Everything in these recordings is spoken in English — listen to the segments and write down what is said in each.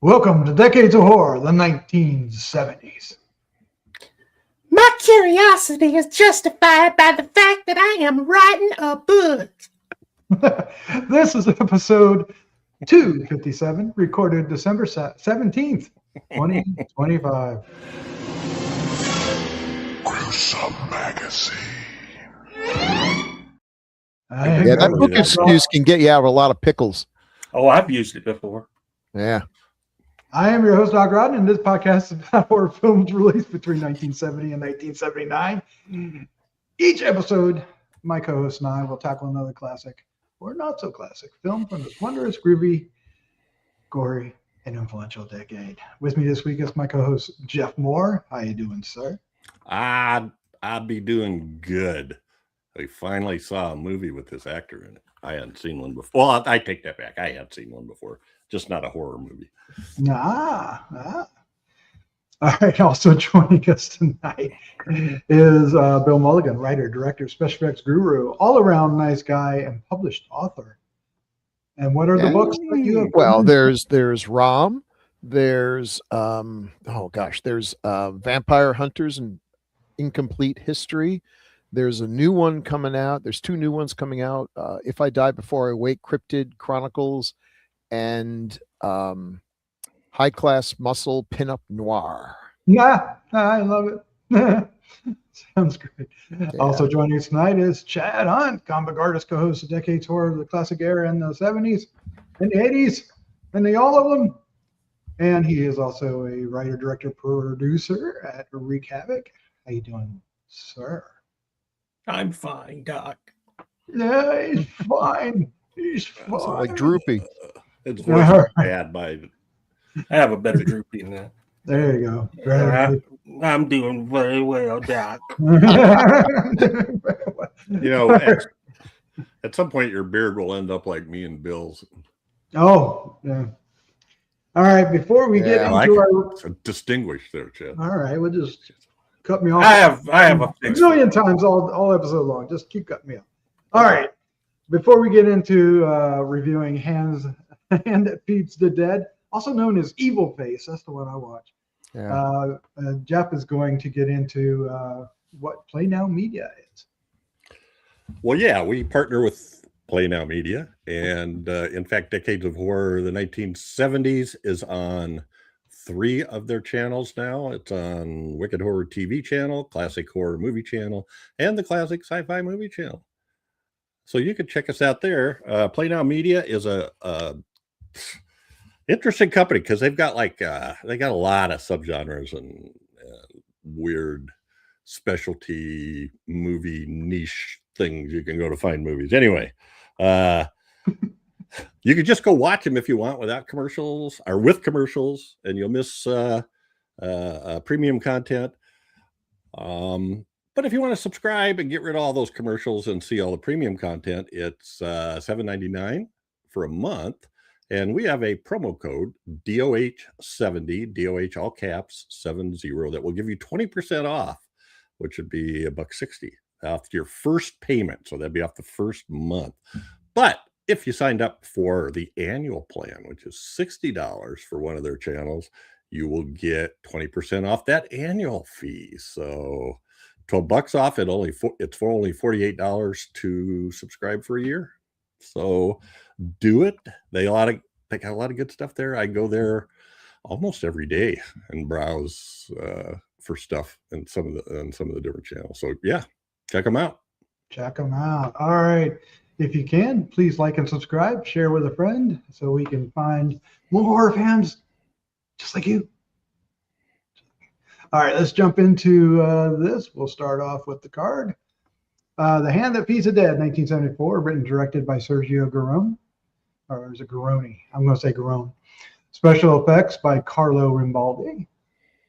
Welcome to Decades of Horror, the 1970s. My curiosity is justified by the fact that I am writing a book. This is episode 257, recorded December 17th, 2025. Gruesome Magazine. Yeah, that book excuse can get you out of a lot of pickles. Oh, I've used it before. Yeah. I am your host, Doc Rodden, and this podcast is about horror films released between 1970 and 1979. Each episode, my co-host and I will tackle another classic or not so classic film from this wondrous, groovy, gory, and influential decade. With me this week is my co-host, Jeff Mohr. How you doing, sir? I'd be doing good. I finally saw a movie with this actor in it. I hadn't seen one before. Well, I take that back. I had seen one before, just not a horror movie. All right. Also joining us tonight is Bill Mulligan, writer, director, special effects guru, all-around nice guy, and published author. And what are the books that you have? Well, there's Rom. There's there's Vampire Hunters and Incomplete History. There's a new one coming out. There's two new ones coming out. If I Die Before I Wake, Cryptid Chronicles, and High Class Muscle Pinup Noir. Yeah, I love it. Sounds great. Yeah. Also joining us tonight is Chad Hunt, comic artist, co-host of Decades Horror, the classic era in the 70s, in the 80s, and all of them. And he is also a writer, director, producer at Wreak Havoc. How you doing, sir? I'm fine, Doc. Yeah, he's fine. He's fine. Sound like droopy. It's voiced bad by. I have a better droopy than that. There you go. I'm doing very well, Doc. You know, at some point your beard will end up like me and Bill's. Oh, yeah. All right, before we get into our distinguished there, Chad. All right, we'll just cut me off. I have a million times all episode long. Just keep cutting me off. All right. Before we get into reviewing Hand That Feeds the Dead, also known as Evil Face, that's the one I watch. Yeah. Jeff is going to get into what Play Now Media is. Well, yeah, we partner with Play Now Media, and in fact, Decades of Horror, the 1970s, is on 3 of their channels now. It's on Wicked Horror TV channel, Classic Horror Movie channel, and the Classic Sci-Fi Movie channel. So you can check us out there. Play Now Media is a interesting company because they've got they got a lot of subgenres and weird specialty movie niche things you can go to find movies. Anyway, you can just go watch them if you want without commercials or with commercials, and you'll miss premium content. But if you want to subscribe and get rid of all those commercials and see all the premium content, it's $7.99 for a month. And we have a promo code, DOH70, DOH all caps, 70, that will give you 20% off, which would be $1.60 off your first payment. So that'd be off the first month. But if you signed up for the annual plan, which is $60 for one of their channels, you will get 20% off that annual fee. So $12 off. It's for only $48 to subscribe for a year. So do it. They got a lot of good stuff there. I go there almost every day and browse for stuff and some of the different channels. So yeah, check them out. Check them out. All right. If you can, please like and subscribe, share with a friend so we can find more horror fans just like you. All right, let's jump into this. We'll start off with the card. The Hand That Feeds the Dead, 1974, written and directed by Sergio Garone. Or is it Garoni? I'm going to say Garone. Special effects by Carlo Rimbaldi.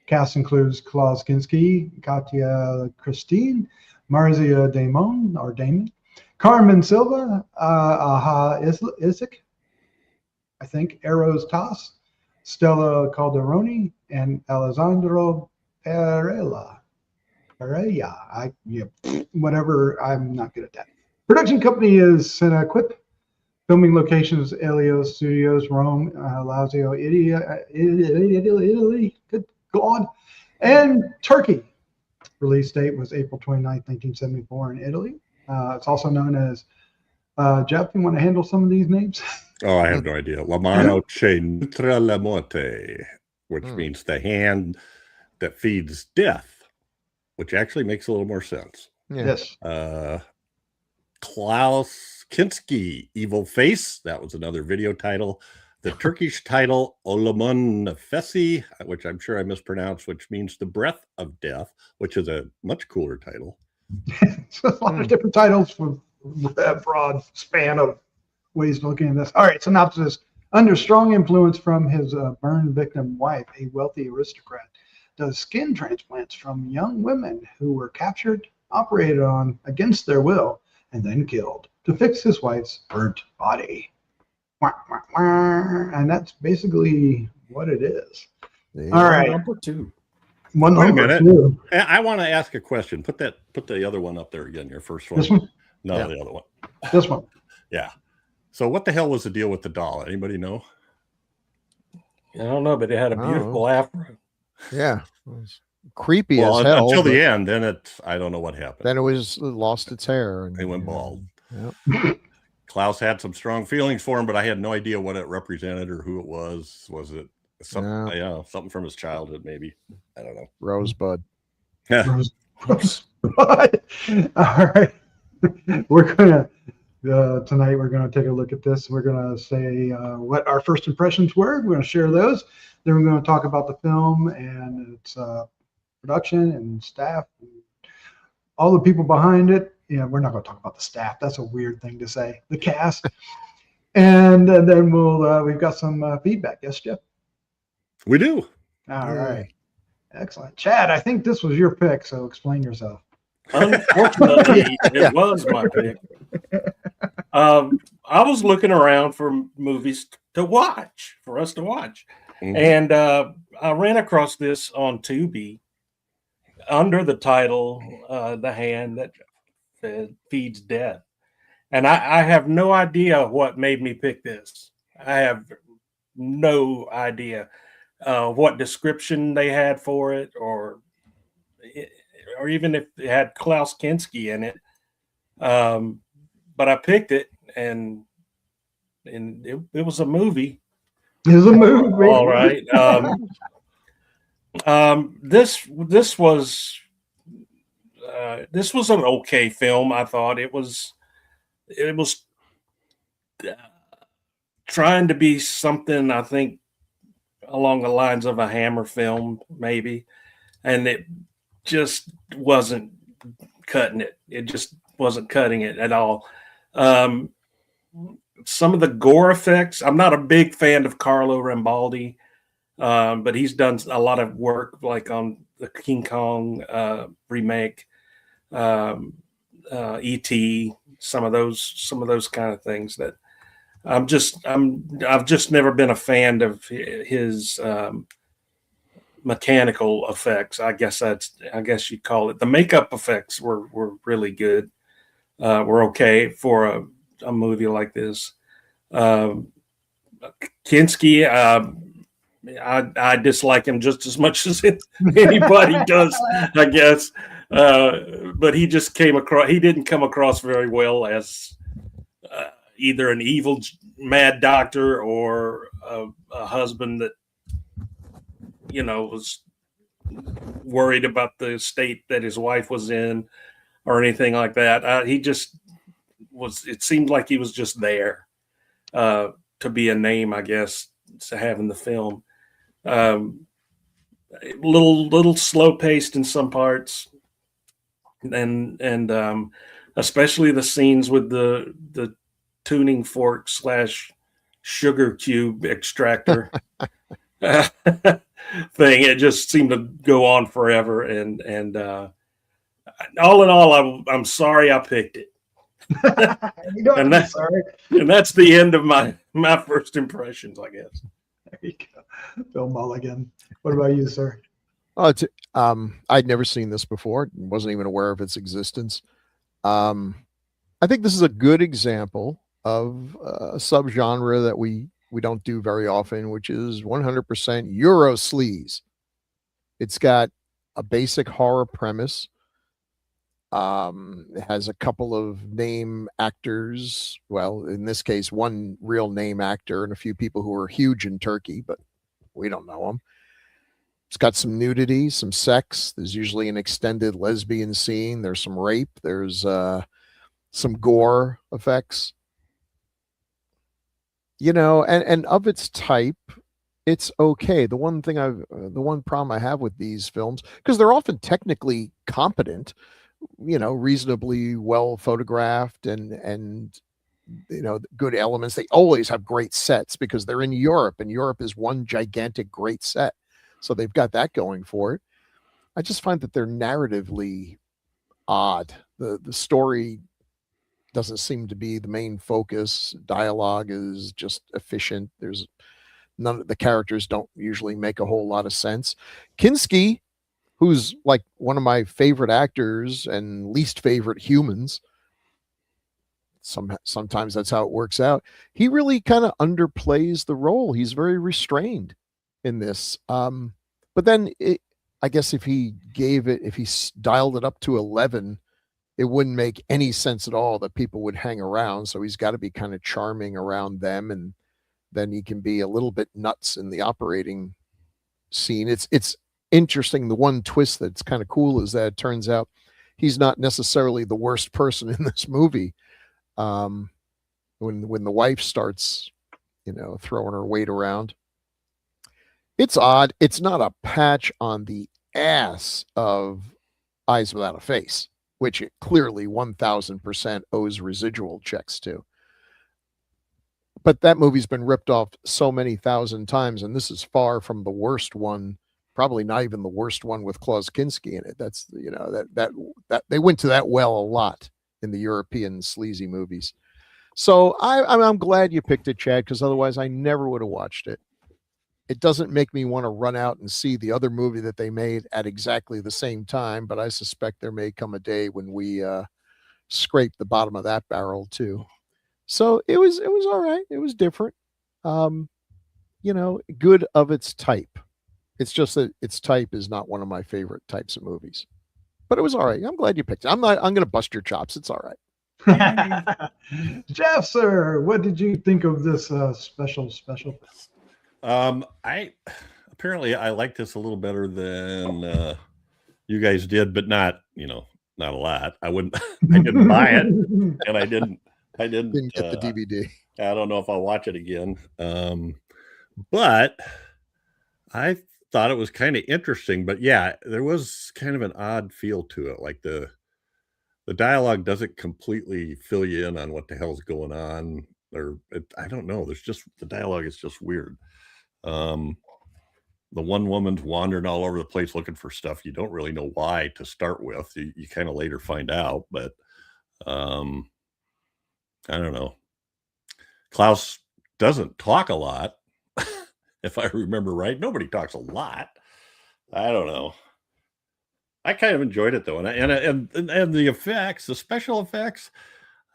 Cast includes Klaus Kinski, Katia Christine, Marzia Damon, Carmen Silva, Aha Isaac, I think, Eros Tas, Stella Calderoni, and Alessandro Pereira. Whatever. I'm not good at that. Production company is Cinequip. Filming locations: Elio Studios, Rome, Lazio, Italy, good God, and Turkey. Release date was April 29th, 1974 in Italy. It's also known as, Jeff, you want to handle some of these names? Oh, I have no idea. La mano che nutre la morte, which means the hand that feeds death, which actually makes a little more sense. Yes. Klaus Kinski, Evil Face. That was another video title. The Turkish title, Olamun Nefesi, which I'm sure I mispronounced, which means the breath of death, which is a much cooler title. So a lot of different titles for that broad span of ways of looking at this. All right, synopsis. Under strong influence from his burn victim wife, a wealthy aristocrat does skin transplants from young women who were captured, operated on against their will, and then killed to fix his wife's burnt body. And that's basically what it is. Yeah. All right. Number two. One Wait a number minute. two. I want to ask a question. Put the other one up there again, your first one. This one? No, Yeah. the other one. This one. Yeah. So what the hell was the deal with the doll? Anybody know? I don't know, but it had a beautiful afro. Yeah. It was creepy Well, as hell. until but the end, then I don't know what happened. then it was lost its hair. And They went bald. Yep. Klaus had some strong feelings for him, but I had no idea what it represented or who it was. Was it something? Yeah, something from his childhood, maybe. I don't know. Rosebud. Whoops. All right. We're gonna tonight. We're gonna take a look at this. We're gonna say what our first impressions were. We're gonna share those. Then we're gonna talk about the film and its production and staff, and all the people behind it. Yeah, we're not gonna talk about the staff. That's a weird thing to say. The cast, and then we've got some feedback. Yes, Jeff. We do. All right. Excellent. Chad, I think this was your pick, so explain yourself. Unfortunately, it was my pick. I was looking around for movies to watch, for us to watch. And I ran across this on Tubi under the title, The Hand That Feeds Death. And I have no idea what made me pick this. I have no idea what description they had for it, or even if it had Klaus Kinski in it. But I picked it, and it was a movie. It was a movie. All right. This was an okay film. I thought it was trying to be something, I think, along the lines of a Hammer film, maybe, and it just wasn't cutting it. It just wasn't cutting it at all. Some of the gore effects, I'm not a big fan of Carlo Rambaldi, but he's done a lot of work, like on the King Kong remake, E.T., some of those kind of things that I've just never been a fan of his mechanical effects. I guess you'd call it. The makeup effects were really good. Were okay for a movie like this. Kinski, I dislike him just as much as anybody does, I guess. But he didn't come across very well as either an evil mad doctor or a husband that, was worried about the state that his wife was in or anything like that. He just was, it seemed like he was just there to be a name, I guess, to have in the film. Little slow paced in some parts, and especially the scenes with the tuning fork / sugar cube extractor thing. It just seemed to go on forever, and all in all, I'm sorry I picked it. You don't And have to be sorry. And that's the end of my first impressions, I guess. There you go. Bill Mulligan. What about you, sir? Oh, I'd never seen this before. Wasn't even aware of its existence. I think this is a good example of a subgenre that we don't do very often, which is 100% Euro sleaze. It's got a basic horror premise. It has a couple of name actors. Well, in this case, one real name actor and a few people who are huge in Turkey, but we don't know them. It's got some nudity, some sex. There's usually an extended lesbian scene. There's some rape. There's some gore effects. You know, and of its type, it's okay. The one problem I have with these films, because they're often technically competent, you know, reasonably well photographed and you know, good elements. They always have great sets because they're in Europe, and Europe is one gigantic great set. So they've got that going for it. I just find that they're narratively odd. The story doesn't seem to be the main focus. Dialogue is just efficient. There's none of the characters don't usually make a whole lot of sense. Kinski, who's like one of my favorite actors and least favorite humans, sometimes that's how it works out. He really kind of underplays the role. He's very restrained in this. But then I guess if he dialed it up to 11, it wouldn't make any sense at all that people would hang around. So he's got to be kind of charming around them, and then he can be a little bit nuts in the operating scene. It's interesting. The one twist that's kind of cool is that it turns out he's not necessarily the worst person in this movie. When the wife starts, you know, throwing her weight around. It's odd. It's not a patch on the ass of Eyes Without a Face, which it clearly 1000% owes residual checks to. But that movie's been ripped off so many thousand times, and this is far from the worst one. Probably not even the worst one with Klaus Kinski in it. That's, you know, that they went to that well a lot in the European sleazy movies. So I'm glad you picked it, Chad, because otherwise I never would have watched it. It doesn't make me want to run out and see the other movie that they made at exactly the same time, but I suspect there may come a day when we scrape the bottom of that barrel too. So it was all right. It was different. You know, good of its type. It's just that its type is not one of my favorite types of movies. But it was all right. I'm glad you picked it. I'm going to bust your chops. It's all right. Jeff, sir, what did you think of this special? I like this a little better than you guys did, but not a lot. I didn't buy it, and I didn't get the DVD. I don't know if I'll watch it again. But I thought it was kind of interesting. But yeah, there was kind of an odd feel to it. Like the dialogue doesn't completely fill you in on what the hell's going on, I don't know. The dialogue is just weird. The one woman's wandering all over the place looking for stuff. You don't really know why to start with. You kind of later find out, but I don't know. Klaus doesn't talk a lot. If I remember right, nobody talks a lot. I don't know. I kind of enjoyed it though, and the effects, the special effects,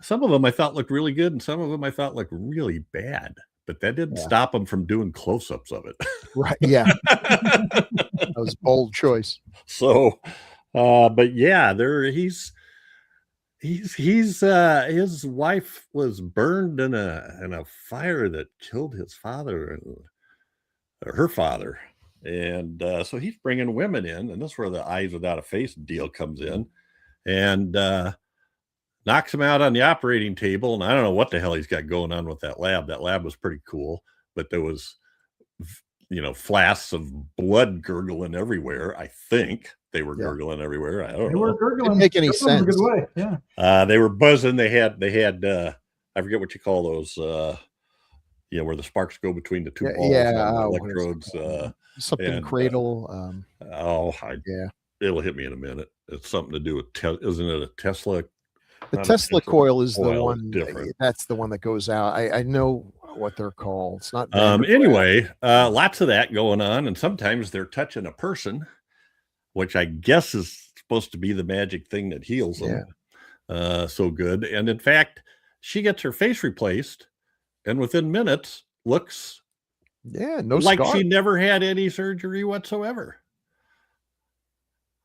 some of them I thought looked really good, and some of them I thought looked really bad. But that didn't stop them from doing close-ups of it. Right? Yeah, that was a bold choice. So, but yeah, his wife was burned in a fire that killed his father or her father. And so he's bringing women in, and that's where the Eyes Without a Face deal comes in, and knocks him out on the operating table. And I don't know what the hell he's got going on with that lab. That lab was pretty cool, but there was, flasks of blood gurgling everywhere. I think they were gurgling everywhere. I don't know. They were gurgling. Didn't make any sense. A good way. Yeah. They were buzzing. They had I forget what you call those, where the sparks go between the two balls. Electrodes. Something cradle. It'll hit me in a minute. It's something to do with isn't it a Tesla? The Tesla coil is the one. Different. That's the one that goes out. I know what they're called. It's not. Anyway, lots of that going on, and sometimes they're touching a person, which I guess is supposed to be the magic thing that heals them. So good. And in fact, she gets her face replaced, and within minutes looks no like scar. she never had any surgery whatsoever.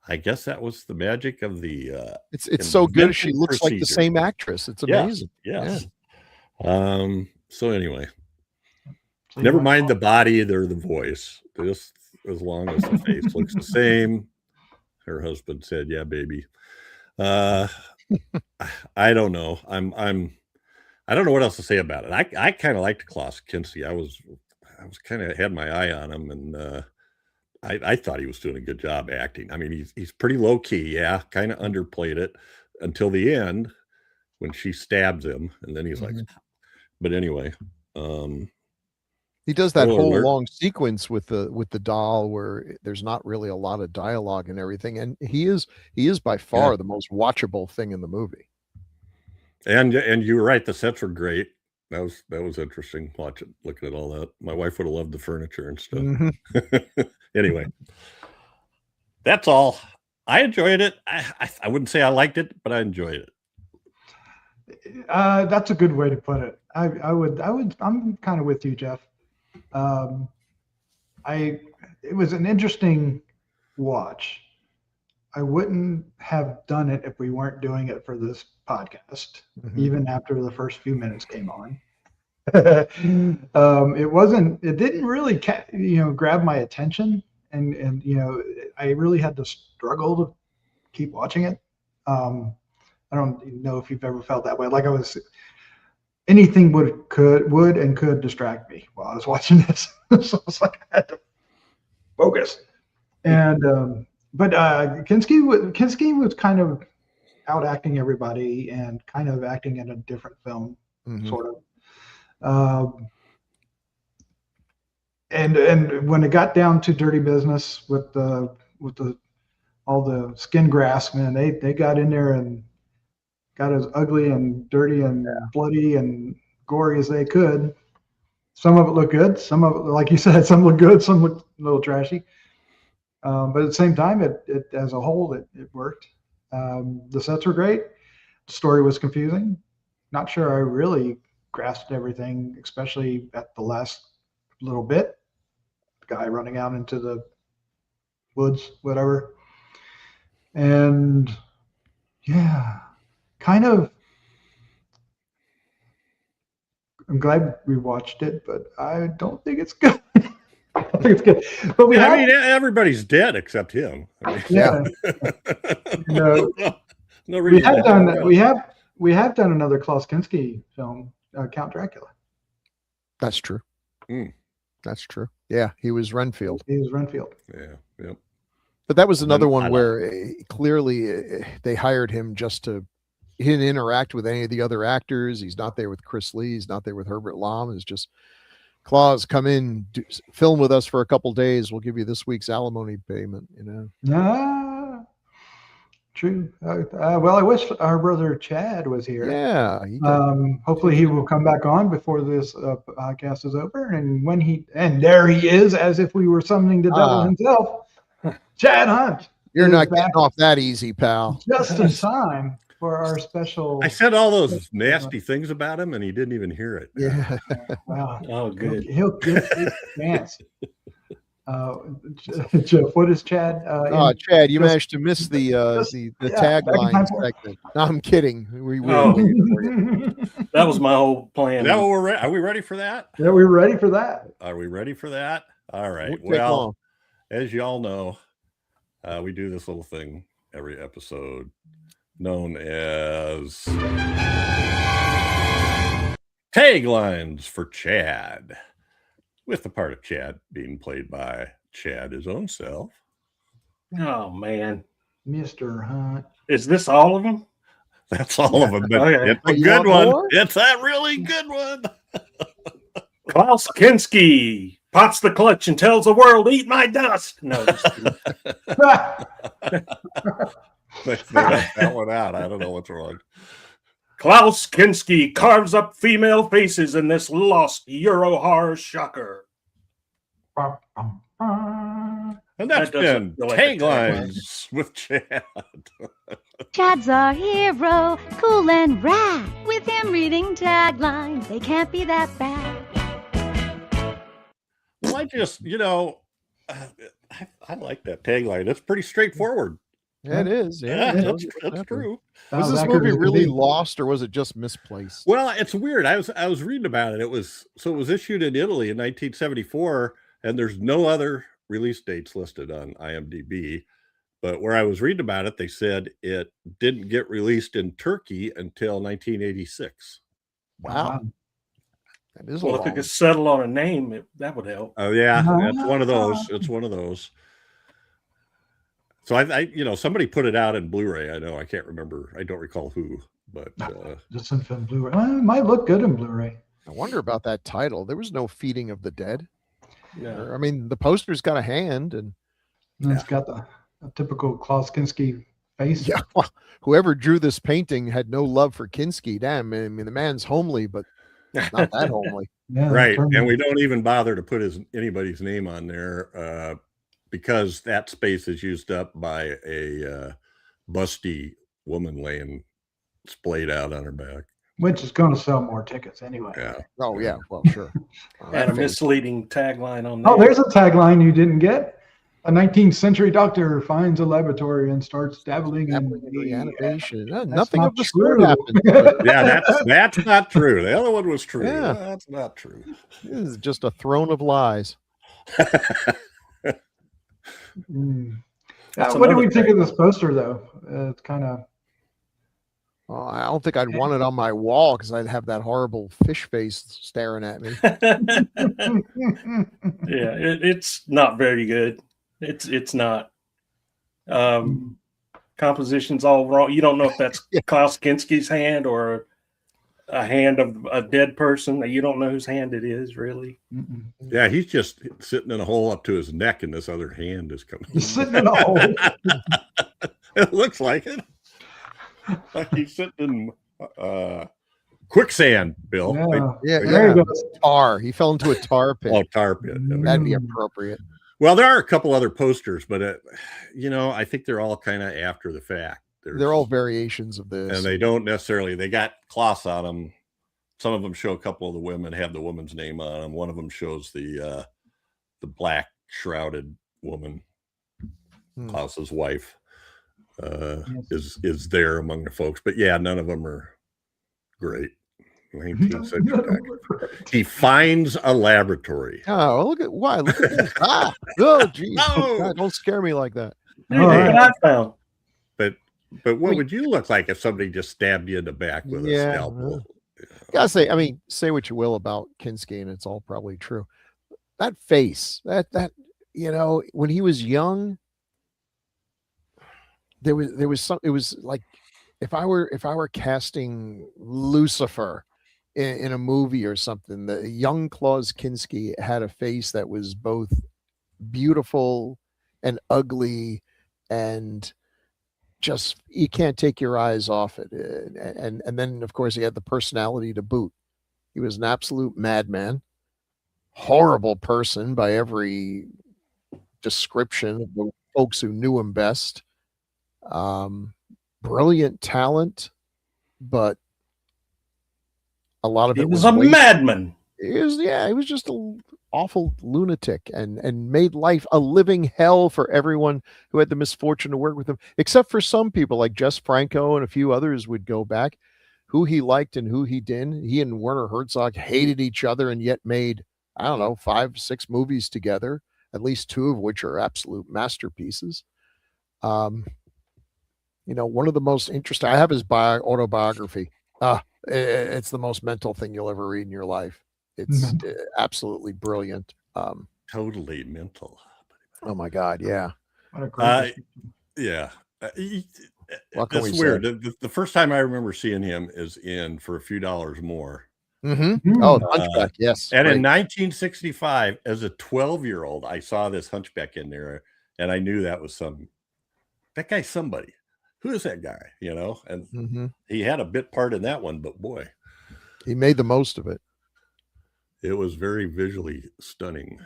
I guess that was the magic of the It's so good. She invented looks like the procedure. same actress. It's amazing. Yes. So anyway, So never mind the body or the voice. Just as long as the face looks the same. Her husband said, "Yeah, baby." I don't know. I don't know what else to say about it. I kind of liked Klaus Kinski. I was kind of had my eye on him, and I thought he was doing a good job acting. I mean, he's pretty low key, kind of underplayed it until the end when she stabs him, and then he's like, but anyway, he does that whole alert. long sequence with the doll where there's not really a lot of dialogue and everything, and he is by far the most watchable thing in the movie. And you were right, the sets were great. That was interesting looking at all that. My wife would have loved the furniture and stuff. Anyway, that's all. I enjoyed it. I wouldn't say I liked it, but I enjoyed it. That's a good way to put it. I'm kind of with you, Jeff. It was an interesting watch. I wouldn't have done it if we weren't doing it for this podcast, even after the first few minutes came on. It didn't really grab my attention, and I really had to struggle to keep watching it. I don't know if you've ever felt that way. Like anything would distract me while I was watching this. So it's like I had to focus. And but Kinski was kind of out acting everybody and kind of acting in a different film, sort of. And when it got down to dirty business with all the skin grafts, man, they got in there and got as ugly and dirty and bloody and gory as they could. Some of it looked good. Some of it, like you said, some looked good. Some looked a little trashy. But at the same time, it as a whole, it worked. The sets were great. The story was confusing. Not sure I really grasped everything, especially at the last little bit. The guy running out into the woods, whatever. And kind of. I'm glad we watched it, but I don't think it's good. I think it's good. But everybody's dead except him. No reason. We have done another Klaus Kinski film, Count Dracula. That's true. That's true. Yeah, he was Renfield. Yeah. But that was another one where clearly they hired him he didn't interact with any of the other actors. He's not there with Chris Lee. He's not there with Herbert Lom. It's just, Klaus, come in, film with us for a couple days. We'll give you this week's alimony payment, True. Well, I wish our brother Chad was here. Yeah. Hopefully he will come back on before this podcast is over. And there he is, as if we were summoning the devil himself. Chad Hunt. You're not getting off that easy, pal. Just in time for our special. I said all those nasty things about him, and he didn't even hear it. Yeah. Wow. Oh, good. He'll get his chance. Jeff, what is Chad? Chad, you managed to miss the tagline segment. No, I'm kidding. That was my whole plan. Are we ready for that? Yeah, we're ready for that. Are we ready for that? All right. Well, as you all know, we do this little thing every episode known as taglines for Chad, with the part of Chad being played by Chad his own self. Oh man, Mr. Hunt. Is this all of them? That's all of them, but it's a good one. It's a really good one. Klaus Kinski pots the clutch and tells the world, "Eat my dust." No. They left that one out. I don't know what's wrong. Klaus Kinski carves up female faces in this lost Eurohorror shocker. And that's been taglines with Chad. Chad's our hero, cool and rad. With him reading taglines, they can't be that bad. Well, I just, I like that tagline. It's pretty straightforward. Yeah, it is. Yeah, Yeah, that's true. Was this movie really lost, or was it just misplaced? Well, it's weird. I was reading about it. It was issued in Italy in 1974, and there's no other release dates listed on IMDb. But where I was reading about it, they said it didn't get released in Turkey until 1986. Wow. That is Well, if it could settle on a name, that would help. Oh yeah, that's one of those. It's one of those. So I somebody put it out in Blu-ray. I know, I can't remember. I don't recall who, but just in film Blu-ray. It might look good in Blu-ray. I wonder about that title. There was no feeding of the dead. Yeah. I mean, the poster's got a hand, and it's got the typical Klaus Kinski face. Yeah, well, whoever drew this painting had no love for Kinski. Damn, I mean, the man's homely, but not that homely. Yeah, right. And we don't even bother to put anybody's name on there because that space is used up by a busty woman laying splayed out on her back. Which is going to sell more tickets anyway. Yeah. Oh, yeah. Well, sure. And a misleading tagline on there. Oh, there's a tagline you didn't get. A 19th century doctor finds a laboratory and starts dabbling in reanimation. That's nothing not of the true. sort happened. Yeah, that's not true. The other one was true. Yeah. That's not true. This is just a throne of lies. What do we think of this poster, though? It's kind of. Oh, I don't think I'd want it on my wall because I'd have that horrible fish face staring at me. Yeah, it's not very good. It's not. Composition's all wrong. You don't know if that's Klaus Kinski's hand or a hand of a dead person. You don't know whose hand it is, really. Yeah, he's just sitting in a hole up to his neck, and this other hand is coming. He's sitting in a hole. It looks like it. Like he's sitting in quicksand, Bill. Yeah, There you go. Tar. He fell into a tar pit. Oh, tar pit. That'd be appropriate. Well, there are a couple other posters, but I think they're all kind of after the fact. They're all variations of this, and they don't necessarily. They got Klaus on them. Some of them show a couple of the women have the woman's name on them. One of them shows the black shrouded woman, Klaus's wife, is there among the folks. But yeah, none of them are great. 19th century. He finds a laboratory. Oh, look at this. Oh, geez. God, don't scare me like that. I found. But what would you look like if somebody just stabbed you in the back with a scalpel? Gotta say, I mean, say what you will about Kinski, and it's all probably true. That face, that when he was young, there was some. It was like if I were casting Lucifer in a movie or something, the young Klaus Kinski had a face that was both beautiful and ugly, and just you can't take your eyes off it. And then of course he had the personality to boot. He was an absolute madman, horrible person by every description of the folks who knew him best. Brilliant talent, but a lot of it was a madman. He was just an awful lunatic and made life a living hell for everyone who had the misfortune to work with him, except for some people like Jess Franco and a few others would go back, who he liked and who he didn't. He and Werner Herzog hated each other and yet made, 5-6 movies together, at least 2 of which are absolute masterpieces. One of the most interesting, I have his autobiography. It's the most mental thing you'll ever read in your life. It's absolutely brilliant. Totally mental. Oh my God. Yeah. What a great yeah. That's weird. The first time I remember seeing him is in For a Few Dollars More. Mm-hmm. Oh, Hunchback. Yes. And in 1965, as a 12-year-old, I saw this Hunchback in there, and I knew that guy's somebody. Who is that guy? And he had a bit part in that one, but boy, he made the most of it. It was very visually stunning.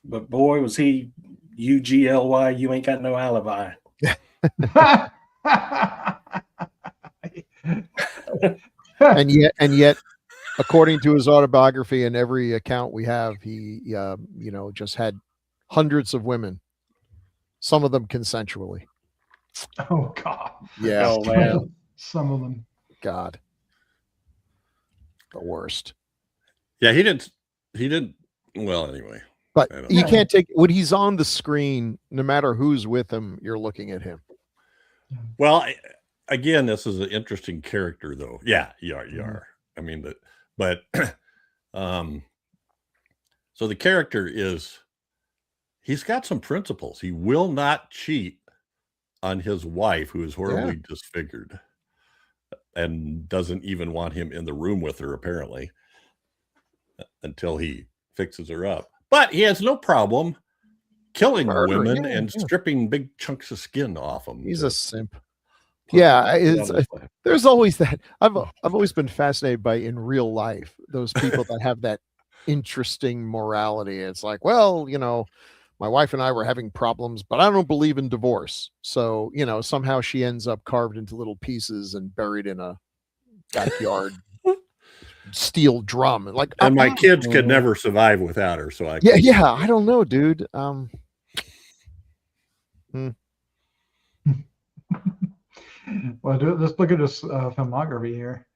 But boy, was he UGLY, you ain't got no alibi. and yet, according to his autobiography and every account we have, he, just had hundreds of women, some of them consensually. Oh God. Yeah. Oh man. Some of them. God. The worst. Yeah, he didn't. Well, anyway. But I don't you know. can't take when he's on the screen, no matter who's with him, you're looking at him. Well, again, this is an interesting character, though. Yeah, you are. I mean, but so the character he's got some principles. He will not cheat on his wife, who is horribly disfigured, and doesn't even want him in the room with her, apparently, until he fixes her up. But he has no problem killing women and stripping big chunks of skin off them. He's a simp. Yeah, there's always that. I've always been fascinated by, in real life, those people that have that interesting morality. It's like, well, my wife and I were having problems, but I don't believe in divorce. So, somehow she ends up carved into little pieces and buried in a backyard steel drum. And my kids could never survive without her. So I don't know, dude. Well, let's look at this filmography here.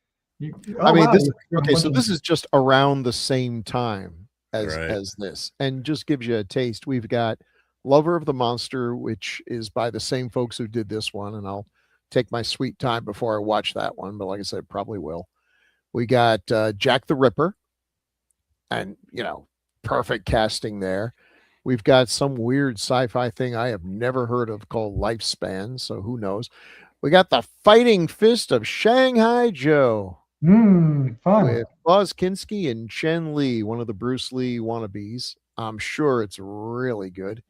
So this is just around the same time as this, and just gives you a taste. We've got Lover of the Monster, which is by the same folks who did this one, and I'll take my sweet time before I watch that one, but like I said, probably will. We got Jack the Ripper, and perfect casting there. We've got some weird sci-fi thing I have never heard of called Lifespan, so who knows. We got the Fighting Fist of Shanghai Joe. Fun. With Klaus Kinski and Chen Li, one of the Bruce Lee wannabes. I'm sure it's really good.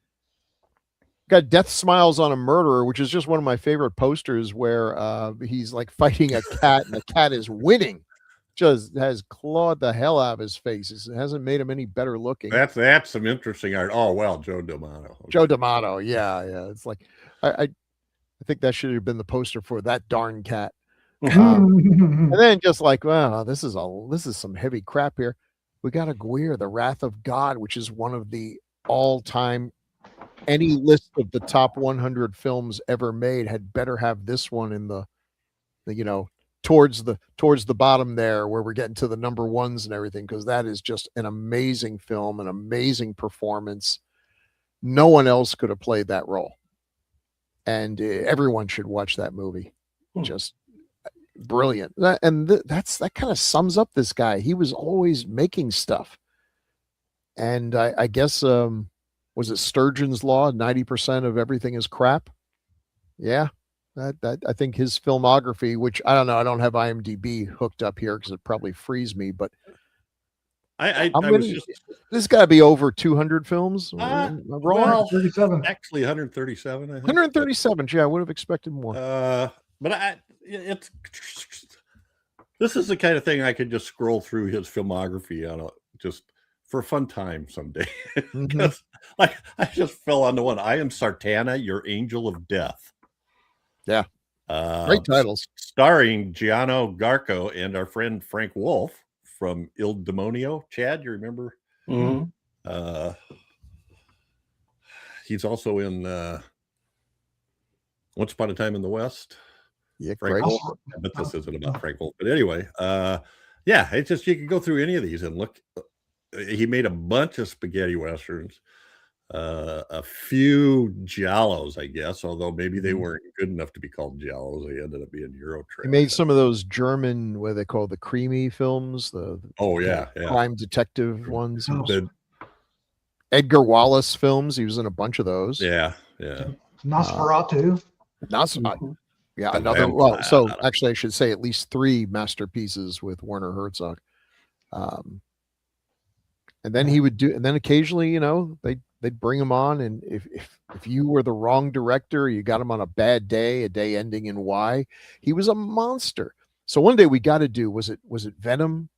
Got Death Smiles on a Murderer, which is just one of my favorite posters, where he's like fighting a cat and the cat is winning. Just has clawed the hell out of his face. It hasn't made him any better looking. That's some interesting art. Oh well, Joe D'Amato. Okay. Joe D'Amato, yeah. It's like I think that should have been the poster for that darn cat. And then just like, wow, this is some heavy crap here. We got a Grue, The Wrath of God, which is one of the all-time, any list of the top 100 films ever made had better have this one in the towards the bottom there, where we're getting to the number ones and everything, because that is just an amazing film, an amazing performance. No one else could have played that role, and everyone should watch that movie. Just brilliant. That kind of sums up this guy. He was always making stuff, and I guess was it Sturgeon's law? 90% of everything is crap. Yeah. That I think his filmography, which I don't know, I don't have IMDb hooked up here because it probably frees me, but this got to be over 200 films. Well, 37. Actually 137. I think. 137. Yeah, I would have expected more. But this is the kind of thing I could just scroll through his filmography on just for a fun time someday. Because I just fell onto one. I Am Sartana, Your Angel of Death. Yeah. Great titles. Starring Gianno Garco and our friend Frank Wolf from Il Demonio. Chad, you remember? Mm-hmm. He's also in Once Upon a Time in the West. Yeah, Frank Wolf. But this isn't about Frank Wolf. But anyway, it's just, you can go through any of these and look. He made a bunch of spaghetti westerns. A few giallos, I guess, although maybe they weren't good enough to be called giallos. They ended up being Euro trash. He made some of those German, what they call the creamy films, the crime detective ones. Edgar Wallace films. He was in a bunch of those. Yeah. Nosferatu. Yeah, another. Well, so actually, I should say at least 3 masterpieces with Werner Herzog. And then he would do, and then occasionally, they'd bring him on, and if you were the wrong director, you got him on a bad day, a day ending in Y, he was a monster. So one day we got to do, was it Venom?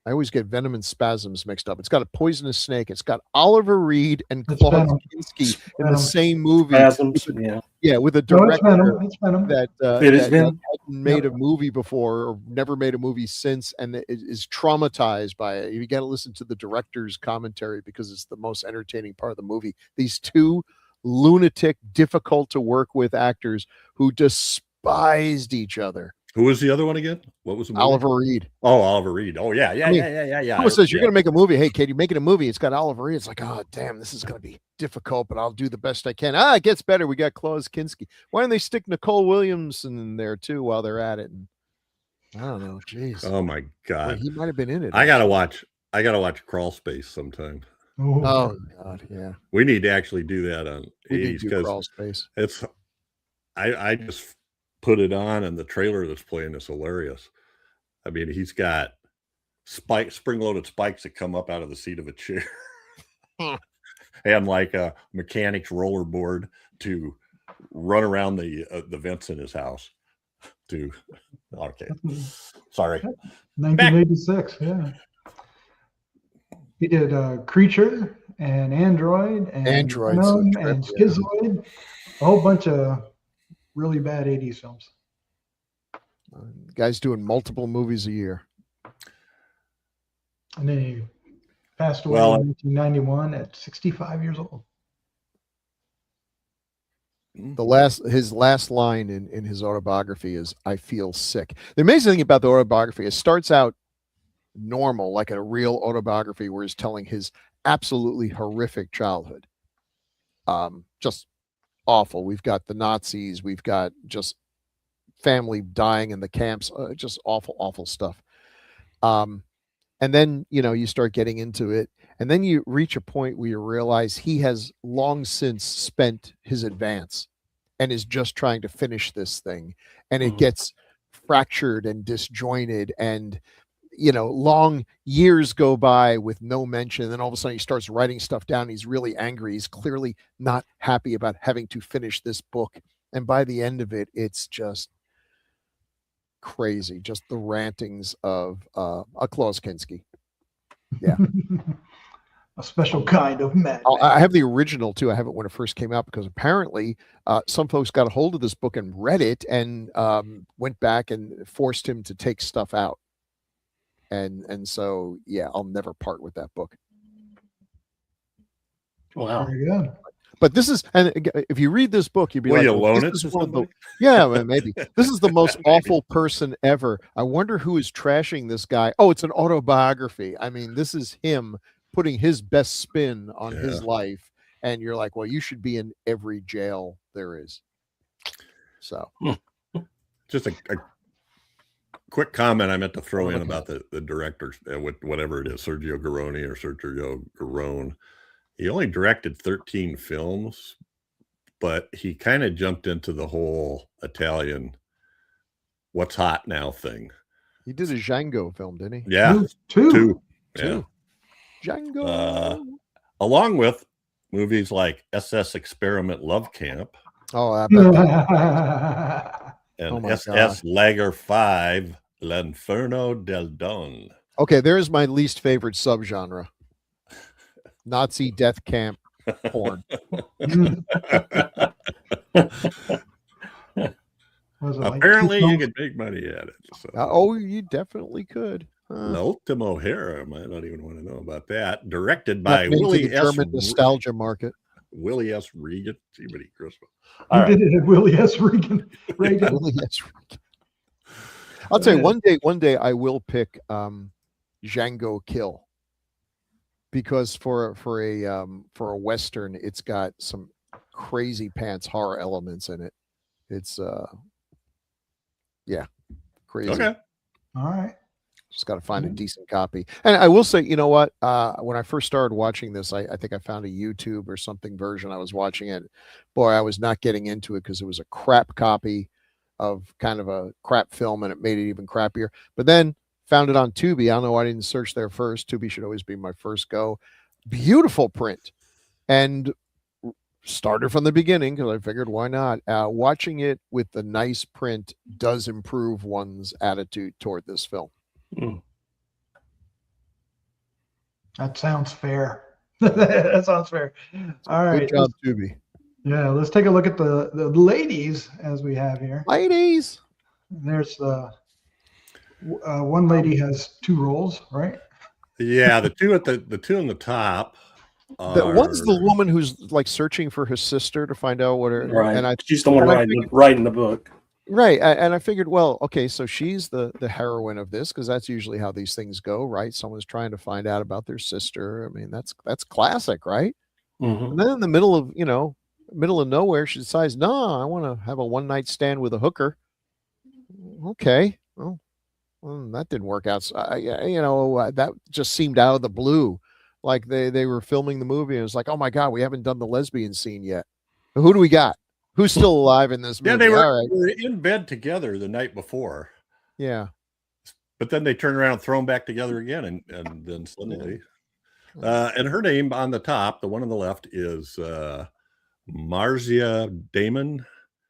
I always get Venom and Spasms mixed up. It's got a poisonous snake. It's got Oliver Reed and It's Klaus Venom. Kinski in Venom. the same movie. Spasms, With a- yeah. Yeah, with a No, it's director Venom. It's Venom. that It is that Venom? hadn't made a movie before or never made a movie since, and is traumatized by it. You got to listen to the director's commentary because it's the most entertaining part of the movie. These two lunatic, difficult to work with actors who despised each other. Who was the other one again? What was the movie? Oliver Reed. Oh, Oliver Reed. Oh, yeah. I mean, Yeah. Someone says, you're going to make a movie. Hey, kid, you're making a movie. It's got Oliver Reed. It's like, oh, damn, this is going to be difficult, but I'll do the best I can. It gets better. We got Klaus Kinski. Why don't they stick Nicole Williamson in there, too, while they're at it? And I don't know. Jeez. Oh, my God. Boy, he might have been in it. I got to watch Crawl Space sometime. Oh, God, yeah. We need to actually do that on We need 80s to do Crawl Space. it's, I just put it on and the trailer that's playing is hilarious. I mean, he's got spring-loaded spikes that come up out of the seat of a chair and like a mechanic's rollerboard to run around the vents in his house. Okay, sorry. 1986, yeah. He did Creature and Android and Venom and Schizoid, a whole bunch of really bad 80s films. Guy's doing multiple movies a year. And then he passed away in 1991 at 65 years old. His last line in his autobiography is, "I feel sick." The amazing thing about the autobiography, it starts out normal, like a real autobiography, where he's telling his absolutely horrific childhood. Just awful. We've got the Nazis. We've got just family dying in the camps. Just awful stuff. And then, you start getting into it, and then you reach a point where you realize he has long since spent his advance and is just trying to finish this thing. And it gets fractured and disjointed, and, long years go by with no mention. And then all of a sudden he starts writing stuff down. He's really angry. He's clearly not happy about having to finish this book. And by the end of it, it's just crazy. Just the rantings of a Klaus Kinski. Yeah. A special kind of madman. I have the original too. I have it when it first came out because apparently some folks got a hold of this book and read it and went back and forced him to take stuff out. And so, yeah, I'll never part with that book. Wow. Very good. But this is, and if you read this book, you'd be like, you loan this it is to one of the, somebody? yeah, well, maybe. This is the most awful person ever. I wonder who is trashing this guy. Oh, it's an autobiography. I mean, this is him putting his best spin on his life. And you're like, well, you should be in every jail there is. So. Just a quick comment I meant to throw in about the directors, whatever it is, Sergio Garone or Sergio Garone. He only directed 13 films, but he kind of jumped into the whole Italian what's hot now thing. He did a Django film, didn't he? Yeah. Two. Yeah. Django. Along with movies like SS Experiment Love Camp. Oh, I bet and SS Lager 5, L'Inferno del Don. Okay, there's my least favorite subgenre. Nazi death camp porn. Apparently you could make money at it. So. Oh, you definitely could. L'Ultimo Hero, I might not even want to know about that. Directed by Willie S. German nostalgia market. Willie S. Regan. Gee, Christmas. Did it, Willie S. Regan. Willie S. Regan. I'll tell you, one day I will pick Django Kill. Because for a Western, it's got some crazy pants horror elements in it. It's crazy. Okay. All right. Just got to find a decent copy. And I will say, you know what? When I first started watching this, I think I found a YouTube or something version. I was watching it. Boy, I was not getting into it because it was a crap copy of kind of a crap film, and it made it even crappier. But then found it on Tubi. I don't know why I didn't search there first. Tubi should always be my first go. Beautiful print. And started from the beginning because I figured why not. Watching it with the nice print does improve one's attitude toward this film. That sounds fair. That sounds fair. All right. Good job, Tubi. Yeah, let's take a look at the ladies as we have here. Ladies. There's one lady has 2 roles, right? Yeah, the two on the top. One's the woman who's like searching for her sister to find out what her. Right. And She's the one writing the book. Right. And I figured, well, okay, so she's the heroine of this, because that's usually how these things go, right? Someone's trying to find out about their sister. I mean, that's classic, right? Mm-hmm. And then in the middle of nowhere, she decides, no, I want to have a one-night stand with a hooker. Okay. Well, that didn't work out. So, that just seemed out of the blue. Like they were filming the movie and it was like, oh my God, we haven't done the lesbian scene yet. Who do we got? Who's still alive in this movie? Yeah, they were in bed together the night before. Yeah. But then they turn around and throw them back together again. And then suddenly, and her name on the top, the one on the left is Marzia Damon.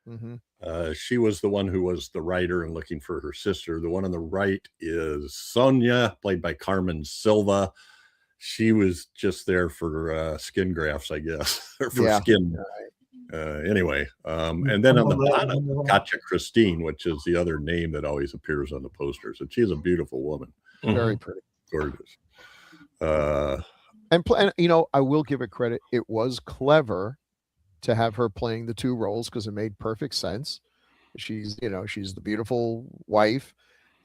Mm-hmm. She was the one who was the writer and looking for her sister. The one on the right is Sonia, played by Carmen Silva. She was just there for skin grafts, I guess, or for skin. Anyway, and then on the bottom, Katja Christine, which is the other name that always appears on the posters. And she's a beautiful woman. Very pretty. Gorgeous. And I will give it credit. It was clever to have her playing the 2 roles because it made perfect sense. She's the beautiful wife.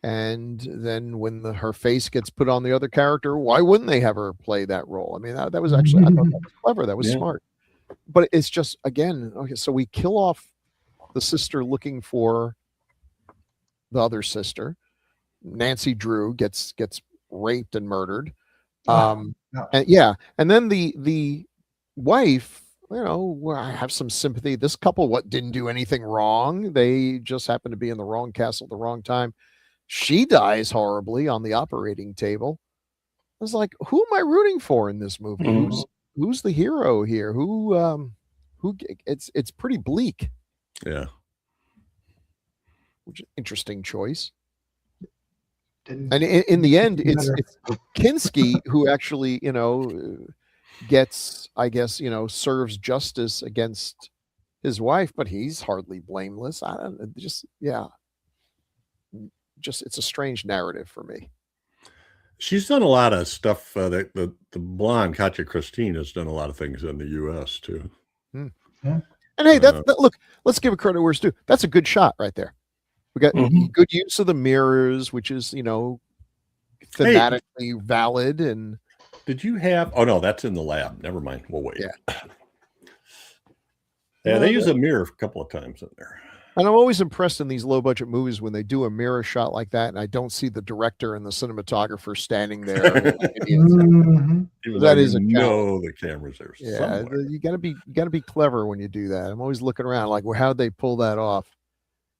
And then when her face gets put on the other character, why wouldn't they have her play that role? I mean, that was actually, I thought that was clever. That was smart. But it's just, again, okay, so we kill off the sister looking for the other sister. Nancy Drew gets raped and murdered. And then the wife, I have some sympathy. This couple didn't do anything wrong. They just happened to be in the wrong castle at the wrong time. She dies horribly on the operating table. I was like, who am I rooting for in this movie? Mm-hmm. Who's the hero here? It's pretty bleak. Yeah. Which is an interesting choice. And in the end, it's Kinski who actually, gets, I guess, serves justice against his wife, but he's hardly blameless. I don't just it's a strange narrative for me. She's done a lot of stuff. The blonde Katja Christine has done a lot of things in the U.S. too. Yeah. And hey, look, let's give it credit where it's due. That's a good shot right there. We got good use of the mirrors, which is thematically valid. And did you have? Oh no, that's in the lab. Never mind. We'll wait. Yeah, they use a mirror a couple of times in there. And I'm always impressed in these low budget movies when they do a mirror shot like that, and I don't see the director and the cinematographer standing there. That is a challenge. The camera's there. Yeah, you gotta be clever when you do that. I'm always looking around like, well, how'd they pull that off?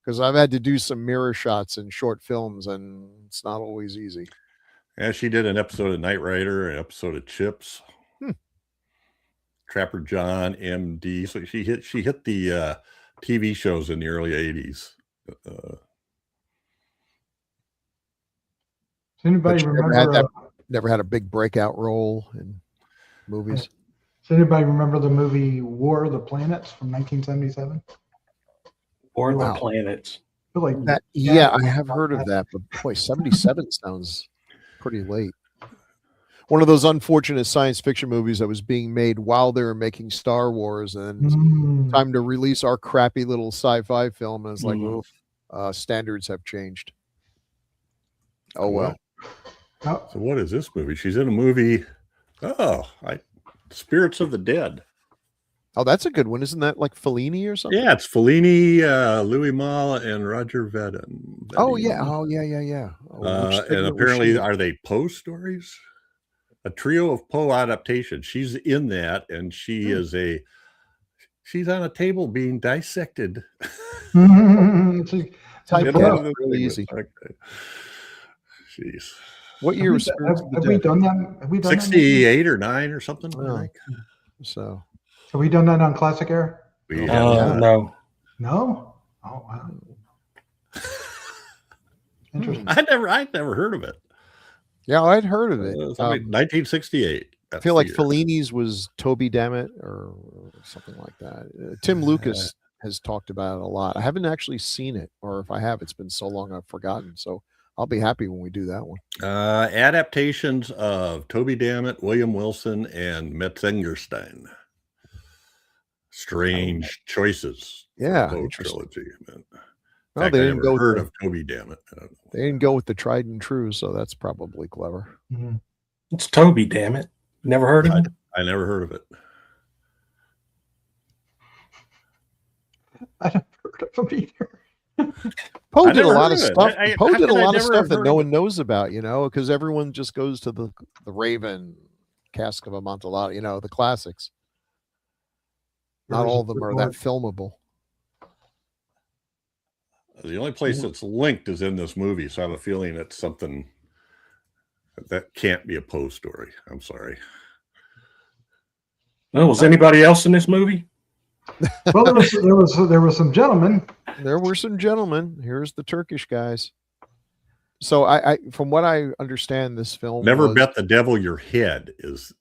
Because I've had to do some mirror shots in short films, and it's not always easy. Yeah, she did an episode of Knight Rider, an episode of Chips, Trapper John, MD. So she hit the TV shows in the early 80s. Does anybody remember? Never had a big breakout role in movies. Does anybody remember the movie War of the Planets from 1977? War of the Planets. I feel like that. Yeah, I have heard of that, but boy, 77 sounds pretty late. One of those unfortunate science fiction movies that was being made while they were making Star Wars, and time to release our crappy little sci-fi film. And it's like, standards have changed. Oh well. So what is this movie? She's in a movie. Spirits of the Dead. Oh, that's a good one. Isn't that like Fellini or something? Yeah, it's Fellini, Louis Malle, and Roger Vadim. Oh yeah. And apparently, are they Poe stories? A trio of Poe adaptations. She's in that, and she is she's on a table being dissected. Type really easy. Okay. Jeez. What year was have we done that? Have we done 68 or 9 or something? I think. So have we done that on Classic Air? No. No? Oh wow. Interesting. I'd never heard of it. Yeah, I'd heard of it. 1968. I feel like Fellini's was Toby Dammit or something like that. Tim Lucas has talked about it a lot. I haven't actually seen it, or if I have, it's been so long I've forgotten. So I'll be happy when we do that one. Adaptations of Toby Dammit, William Wilson, and Metzengerstein. Strange choices. Yeah, trilogy. No, they didn't go heard of Toby Dammit. They didn't go with the tried and true, so that's probably clever. Mm-hmm. It's Toby, damn it. Never heard of it? I never heard of it. I never heard of him either. Poe did a lot of stuff. Poe did a lot of stuff that no one knows about, because everyone just goes to the Raven, Cask of Amontillado, the classics. Not all of them are that filmable. The only place that's linked is in this movie, so I have a feeling it's something that can't be a Poe story. I'm sorry. Well, was anybody else in this movie? Well, there was some gentlemen. There were some gentlemen. Here's the Turkish guys. So I from what I understand, this film Never Bet the Devil Your Head is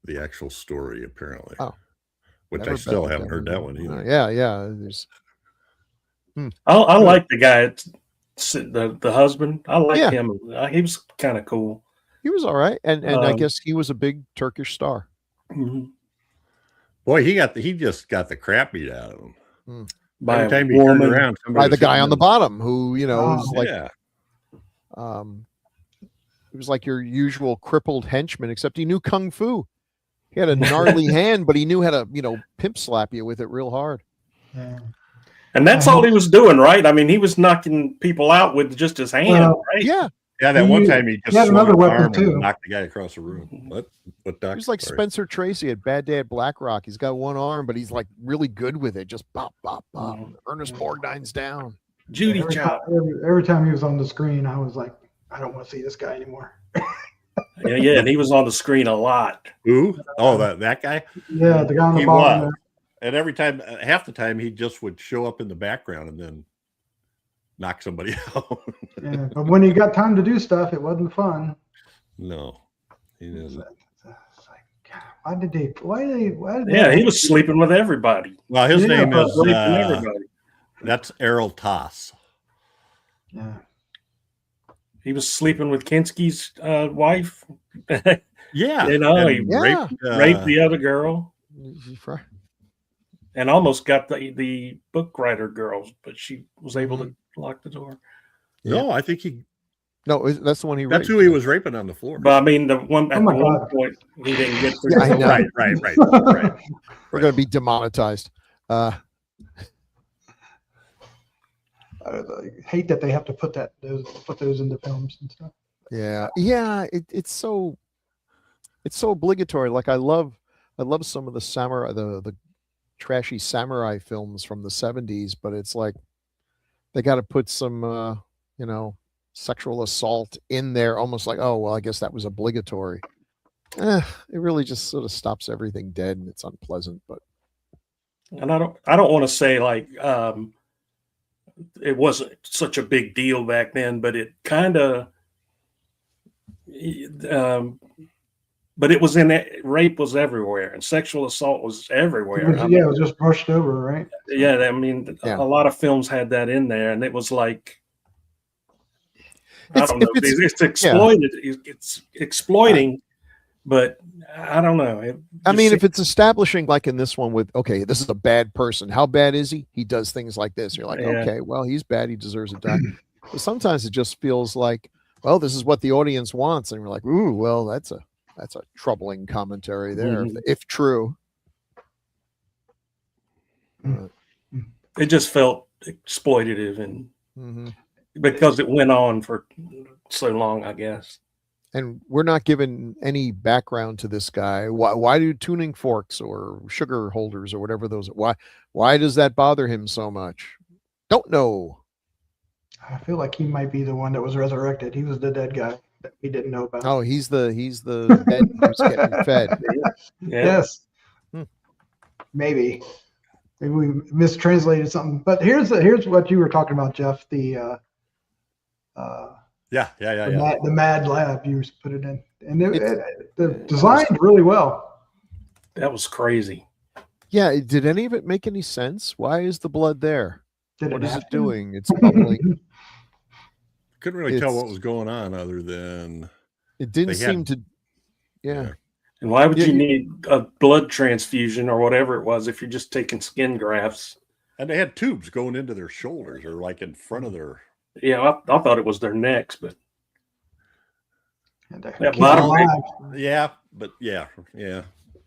the actual story, apparently. Oh, which I still haven't heard that one either. Yeah. There's. I like the guy, the husband. I like him. He was kind of cool. He was all right, and I guess he was a big Turkish star. Mm-hmm. Boy, he just got the crap beat out of him. By every time he turned around, by the guy on the bottom who was like, he was like your usual crippled henchman, except he knew kung fu. He had a gnarly hand, but he knew how to pimp slap you with it real hard. Yeah. And that's all he was doing, right? I mean, he was knocking people out with just his hand, right? Yeah. Yeah, that one time he just had another weapon too. And knocked the guy across the room. What Doc? He was like Spencer Tracy at Bad Day at Black Rock. He's got one arm, but he's like really good with it. Just bop, bop, bop. Ernest Borgnine's down. Judy Chop. Every time he was on the screen, I was like, I don't want to see this guy anymore. Yeah, and he was on the screen a lot. Who? Oh, that guy? Yeah, the guy on the bottom there. And every time, half the time, he just would show up in the background and then knock somebody out. Yeah, but when he got time to do stuff, it wasn't fun. No, he didn't. Why did they? Yeah, he was sleeping with everybody. Well, his name is that's Errol Toss. Yeah, he was sleeping with Kinski's wife. Yeah, he raped the other girl. And almost got the book writer girl, but she was able to lock the door. No, I think he. No, that's the one he. That's who he was raping on the floor. But I mean, the one at one point he didn't get. Yeah, I know. Right. We're going to be demonetized. I hate that they have to put those into films and stuff. Yeah. It's so obligatory. Like I love some of the samurai, the trashy samurai films from the 70s, but it's like they got to put some sexual assault in there, almost like, oh well, I guess that was obligatory. It really just sort of stops everything dead, and it's unpleasant. But and I don't want to say like it wasn't such a big deal back then, but it kind of but it was rape was everywhere and sexual assault was everywhere. It was just brushed over, right? Yeah, I mean, a lot of films had that in there, and it was like, I don't know. It's exploited. It's exploiting, but I don't know. If it's establishing, like in this one with, okay, this is a bad person. How bad is he? He does things like this. You're like, okay, well, he's bad. He deserves to die. But sometimes it just feels like, well, this is what the audience wants. And we're like, ooh, well, that's a troubling commentary there, if true. It just felt exploitative, and because it went on for so long, I guess. And we're not given any background to this guy. Why do tuning forks or sugar holders or whatever those? Why does that bother him so much? Don't know. I feel like he might be the one that was resurrected. He was the dead guy that we didn't know about. Oh, he's the dead who's getting fed. Yeah. Yes. Maybe we mistranslated something. But here's what you were talking about, Jeff. The Yeah. The Mad Lab you put it in, and the designed really well. That was crazy. Yeah. Did any of it make any sense? Why is the blood there? What is it to? doing? It's bubbling. Couldn't really tell what was going on other than it didn't seem to. Yeah. And why would you need a blood transfusion or whatever it was if you're just taking skin grafts? And they had tubes going into their shoulders or like in front of their. Yeah, I thought it was their necks, but yeah.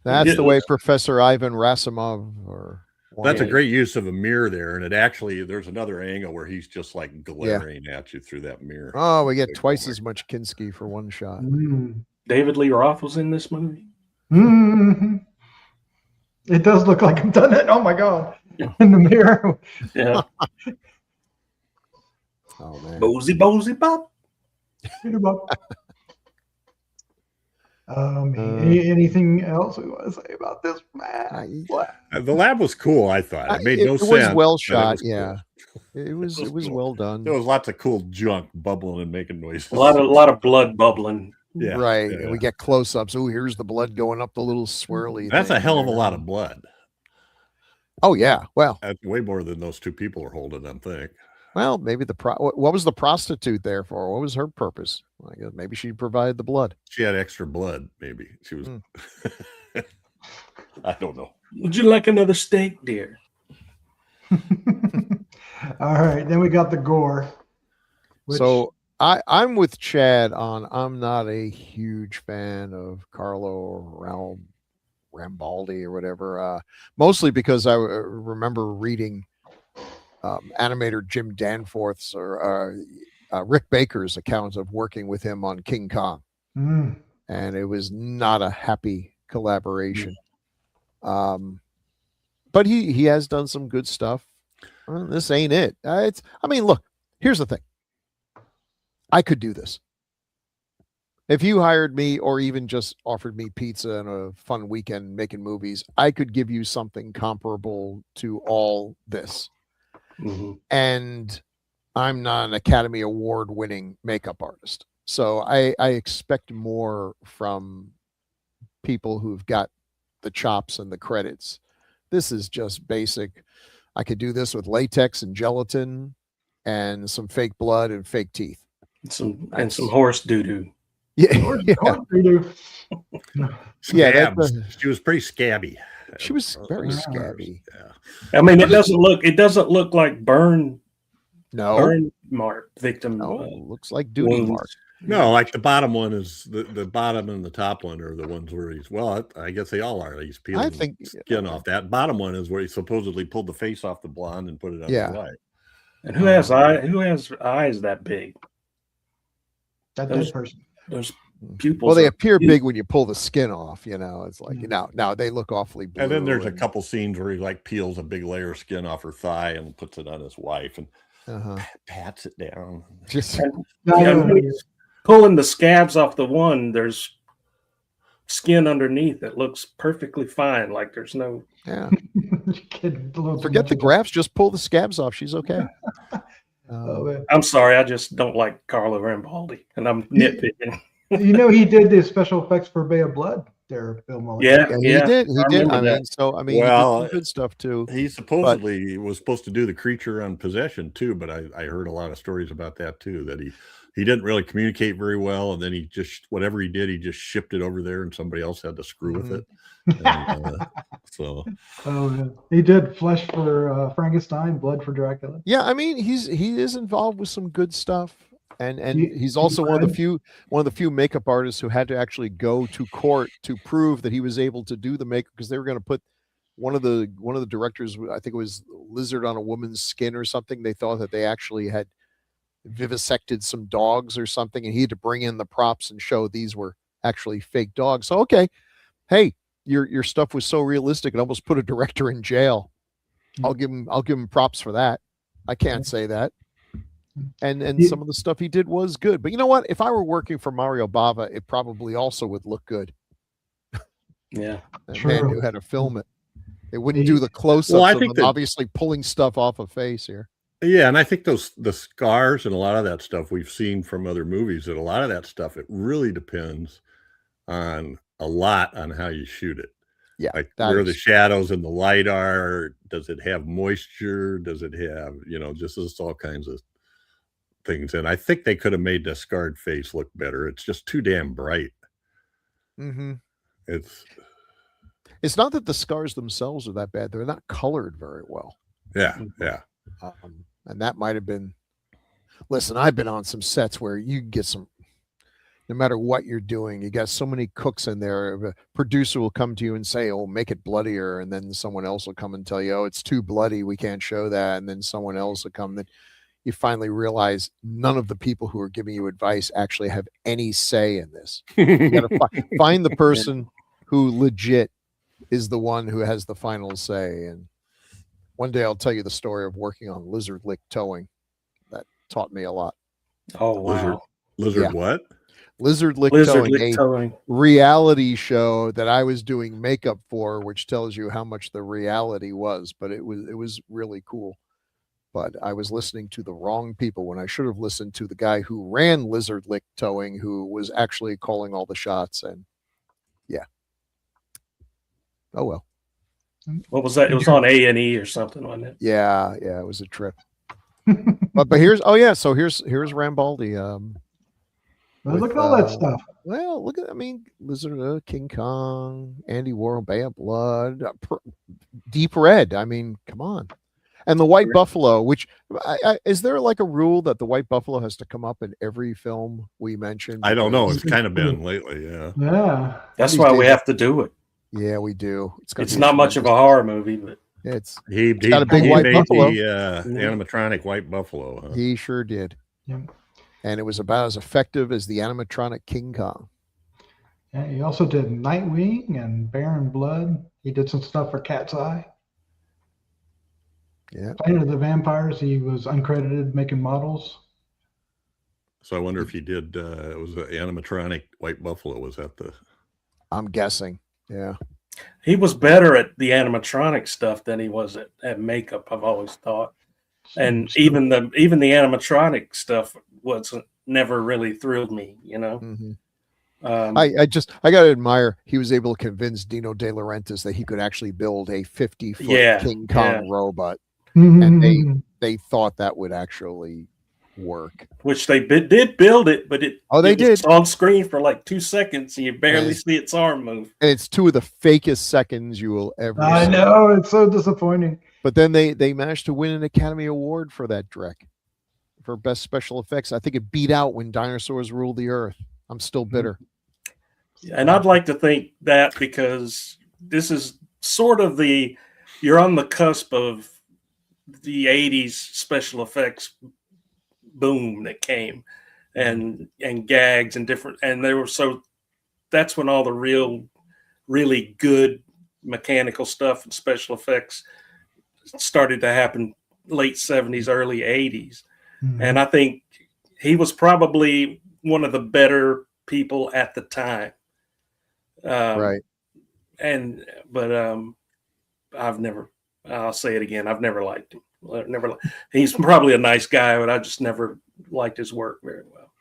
That's the way Professor Ivan Rasimov or. That's a great use of a mirror there, and it actually there's another angle where he's just like glaring at you through that mirror. Oh, we get twice as much Kinski for one shot. David Lee Roth was in this movie. Mm-hmm. It does look like I'm done it. Oh my god! In the mirror. Yeah. Oh man. Bozy bop. Anything else we want to say about this? The lab was cool. I thought it made no sense. It was well shot. Cool. Yeah, it was cool. Well done. There was lots of cool junk bubbling and making noises. A lot of blood bubbling. Yeah, right. Yeah. And we get close-ups. Oh, here's the blood going up the little swirly. That's a hell of a lot of blood. Oh yeah. Well, that's way more than those two people are holding. I think. Well, maybe what was the prostitute there for? What was her purpose? I guess maybe she provided the blood. She had extra blood. Maybe she was. I don't know. Would you like another steak, dear? All right, then we got the gore. So I'm with Chad on. I'm not a huge fan of Carlo Rambaldi or whatever. Mostly because I remember reading. Animator Jim Danforth's or Rick Baker's account of working with him on King Kong, and it was not a happy collaboration. But he has done some good stuff. This ain't it. Look, here's the thing. I could do this if you hired me, or even just offered me pizza and a fun weekend making movies. I could give you something comparable to all this. Mm-hmm. And I'm not an Academy Award winning makeup artist. So I expect more from people who've got the chops and the credits. This is just basic. I could do this with latex and gelatin and some fake blood and fake teeth. Some horse doo-doo. Yeah. Yeah. She was pretty scabby. She was very scabby. Yeah. I mean, it doesn't look like burn mark victim. No, looks like duty mark. No, like the bottom one is the bottom and the top one are the ones where he's I guess they all are. He's peeling skin off. That bottom one is where he supposedly pulled the face off the blonde and put it on his wife. And who has eyes that big? That dead person. Those pupils. Well, they appear big when you pull the skin off. It's like now they look awfully blue. And then there's a couple scenes where he like peels a big layer of skin off her thigh and puts it on his wife and pats it down. Pulling the scabs off the one, there's skin underneath that looks perfectly fine. Like there's no. Yeah. Forget the grafts. Just pull the scabs off. She's okay. I'm sorry. I just don't like Carlo Rambaldi, and I'm nitpicking. He did the special effects for Bay of Blood there, Bill Mulligan. Yeah, he did. He did. He did some good stuff too. He supposedly was supposed to do the creature on Possession too, but I heard a lot of stories about that too, that he didn't really communicate very well, and then he just whatever he did, he just shipped it over there, and somebody else had to screw with it. And, he did Flesh for Frankenstein, Blood for Dracula. Yeah, he is involved with some good stuff. And he's also one of the few makeup artists who had to actually go to court to prove that he was able to do the makeup, because they were going to put one of the directors, I think it was lizard on a woman's skin or something. They thought that they actually had vivisected some dogs or something, and he had to bring in the props and show these were actually fake dogs. So hey, your stuff was so realistic it almost put a director in jail. I'll give him props for that. I can't say that. And some of the stuff he did was good. But you know what? If I were working for Mario Bava, it probably also would look good. Yeah. The man knew how to film it. It wouldn't do the close-ups of him obviously pulling stuff off a face here. Yeah, and I think the scars and a lot of that stuff we've seen from other movies, that a lot of that stuff, it really depends on a lot on how you shoot it. Yeah, Like that where the is- shadows and the light are. Does it have moisture? Does it have, just all kinds of things. And I think they could have made the scarred face look better. It's just too damn bright. Mhm. It's not that the scars themselves are that bad. They're not colored very well. yeah. And that might have been. Listen, I've been on some sets where you get some. No matter what you're doing, you got so many cooks in there. A producer will come to you and say, "Oh, make it bloodier," and then someone else will come and tell you, "Oh, it's too bloody. We can't show that." And then someone else will come. Then you finally realize none of the people who are giving you advice actually have any say in this. You got to find the person who legit is the one who has the final say. And one day I'll tell you the story of working on lizard lick towing. That taught me a lot. Oh, wow. Lizard what? Lizard lick towing, reality show that I was doing makeup for, which tells you how much the reality was, but it was really cool. But I was listening to the wrong people when I should have listened to the guy who ran lizard lick towing, who was actually calling all the shots. And yeah. Oh well. What was that? It was on A&E or something, wasn't it? Yeah, it was a trip. but here's here's Rambaldi. Look at all that stuff. Well, look at Lizard, King Kong, Andy Warhol, Bay of Blood, Deep Red. I mean, come on. And the White Buffalo, which is there like a rule that the White Buffalo has to come up in every film we mention? I don't know. It's kind of been lately. Yeah. Yeah. That's why we have to do it. Yeah, we do. It's not much of a horror movie, but it's got a big white buffalo. The animatronic White Buffalo. Huh? He sure did. Yeah. And it was about as effective as the animatronic King Kong. Yeah, he also did Nightwing and Baron Blood. He did some stuff for Cat's Eye. Yeah. Planet of the Vampires, he was uncredited making models. So I wonder if he did, it was an animatronic White Buffalo. Was that the... I'm guessing. Yeah. He was better at the animatronic stuff than he was at makeup, I've always thought. And even the animatronic stuff never really thrilled me, Mm-hmm. I gotta admire he was able to convince Dino De Laurentiis that he could actually build a 50-foot King Kong robot, and they thought that would actually work. Which they did build it, but it did on screen for like 2 seconds, and you barely see its arm move. And it's 2 of the fakest seconds you will ever. I know, it's so disappointing. But then they managed to win an Academy Award for that Drek for best special effects. I think it beat out When Dinosaurs Ruled the Earth. I'm still bitter. And I'd like to think that because this is sort of you're on the cusp of the 80s special effects boom that came and gags and different, and that's when all the really good mechanical stuff and special effects started to happen, late 70s, early 80s. Mm-hmm. And I think he was probably one of the better people at the time. Right. I'll say it again. I've never liked him. He's probably a nice guy, but I just never liked his work very well.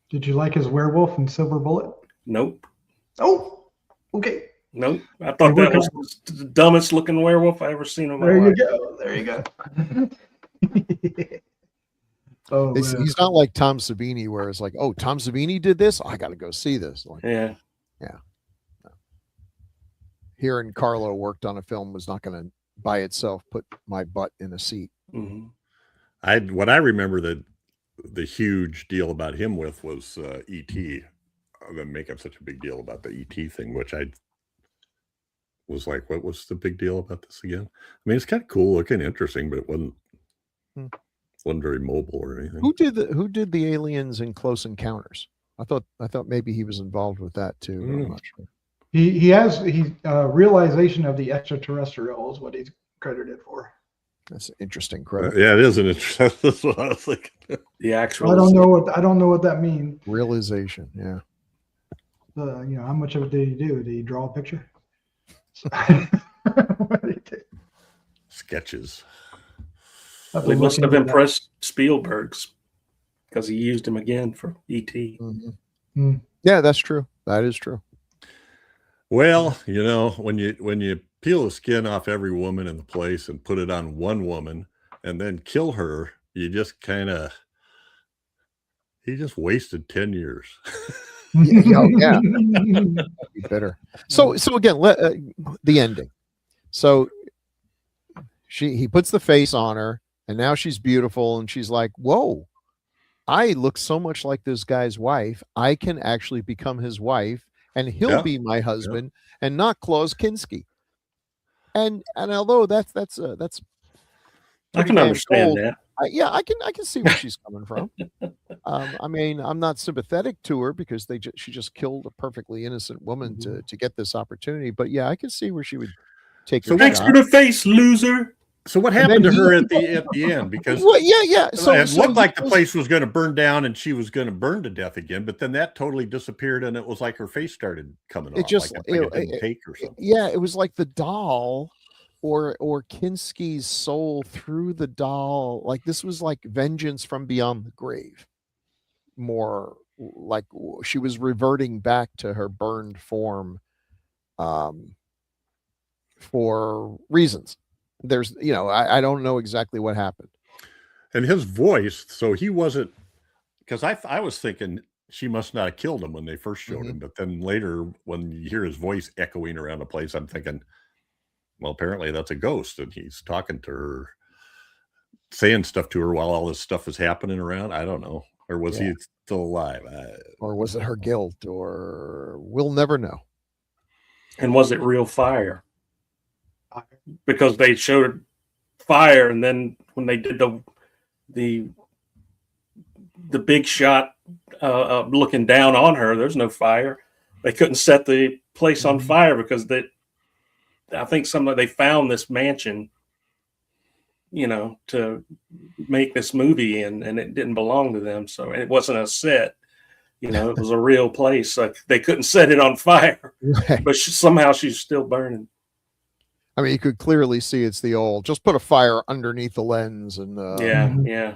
Did you like his werewolf in Silver Bullet? Nope. Oh, okay. Nope. I thought that was the dumbest looking werewolf I ever seen in my life. There you go. He's not like Tom Savini, where it's like, oh, Tom Savini did this, I got to go see this. Like, yeah. Hearing Carlo worked on a film was not going to by itself put my butt in a seat. Mm-hmm. What I remember the huge deal about him with was E.T. Them making such a big deal about the E.T. thing, which I was like, what was the big deal about this again? I mean, it's kind of cool looking, interesting, but it wasn't very mobile or anything. Who did the aliens in Close Encounters? I thought maybe he was involved with that too. I'm not sure. He has realization of the extraterrestrial is what he's credited for. That's an interesting credit. Yeah, it is an interesting. That's what I was thinking. The actual. I don't know what that means. Realization. Yeah. How much of it did he do? Did he draw a picture? Sketches. Have to They look must have into that. impressed Spielberg's because he used him again for E.T. Yeah, that's true. That is true. Well, you know, when you peel the skin off every woman in the place and put it on one woman and then kill her, you just he just wasted 10 years. Yeah. Be bitter. So again, the ending. So he puts the face on her, and now she's beautiful, and she's like, "Whoa, I look so much like this guy's wife. I can actually become his wife, and he'll be my husband, and not Klaus Kinski." And although that's I can understand that. I can see where she's coming from. I mean, I'm not sympathetic to her because she just killed a perfectly innocent woman to get this opportunity. But yeah, I can see where she would take her Thanks shot. for the face, loser. So what happened to her at the end? Because So it looked like the place was going to burn down and she was going to burn to death again, but then that totally disappeared and it was like her face started coming off. It didn't take or something. Yeah, it was like the doll or Kinski's soul through the doll. Like this was like vengeance from beyond the grave. More like she was reverting back to her burned form for reasons. There's, I don't know exactly what happened. And his voice, so he wasn't, because I was thinking she must not have killed him when they first showed him, but then later when you hear his voice echoing around the place, I'm thinking, well, apparently that's a ghost and he's talking to her, saying stuff to her while all this stuff is happening around. I don't know. Or was he still alive? Or was it her guilt? Or we'll never know. And was it real fire? Because they showed fire, and then when they did the big shot looking down on her, there's no fire. They couldn't set the place on fire because I think they found this mansion, to make this movie, and it didn't belong to them. So it wasn't a set, it was a real place. Like they couldn't set it on fire, but somehow she's still burning. I mean, you could clearly see it's the old, just put a fire underneath the lens and yeah.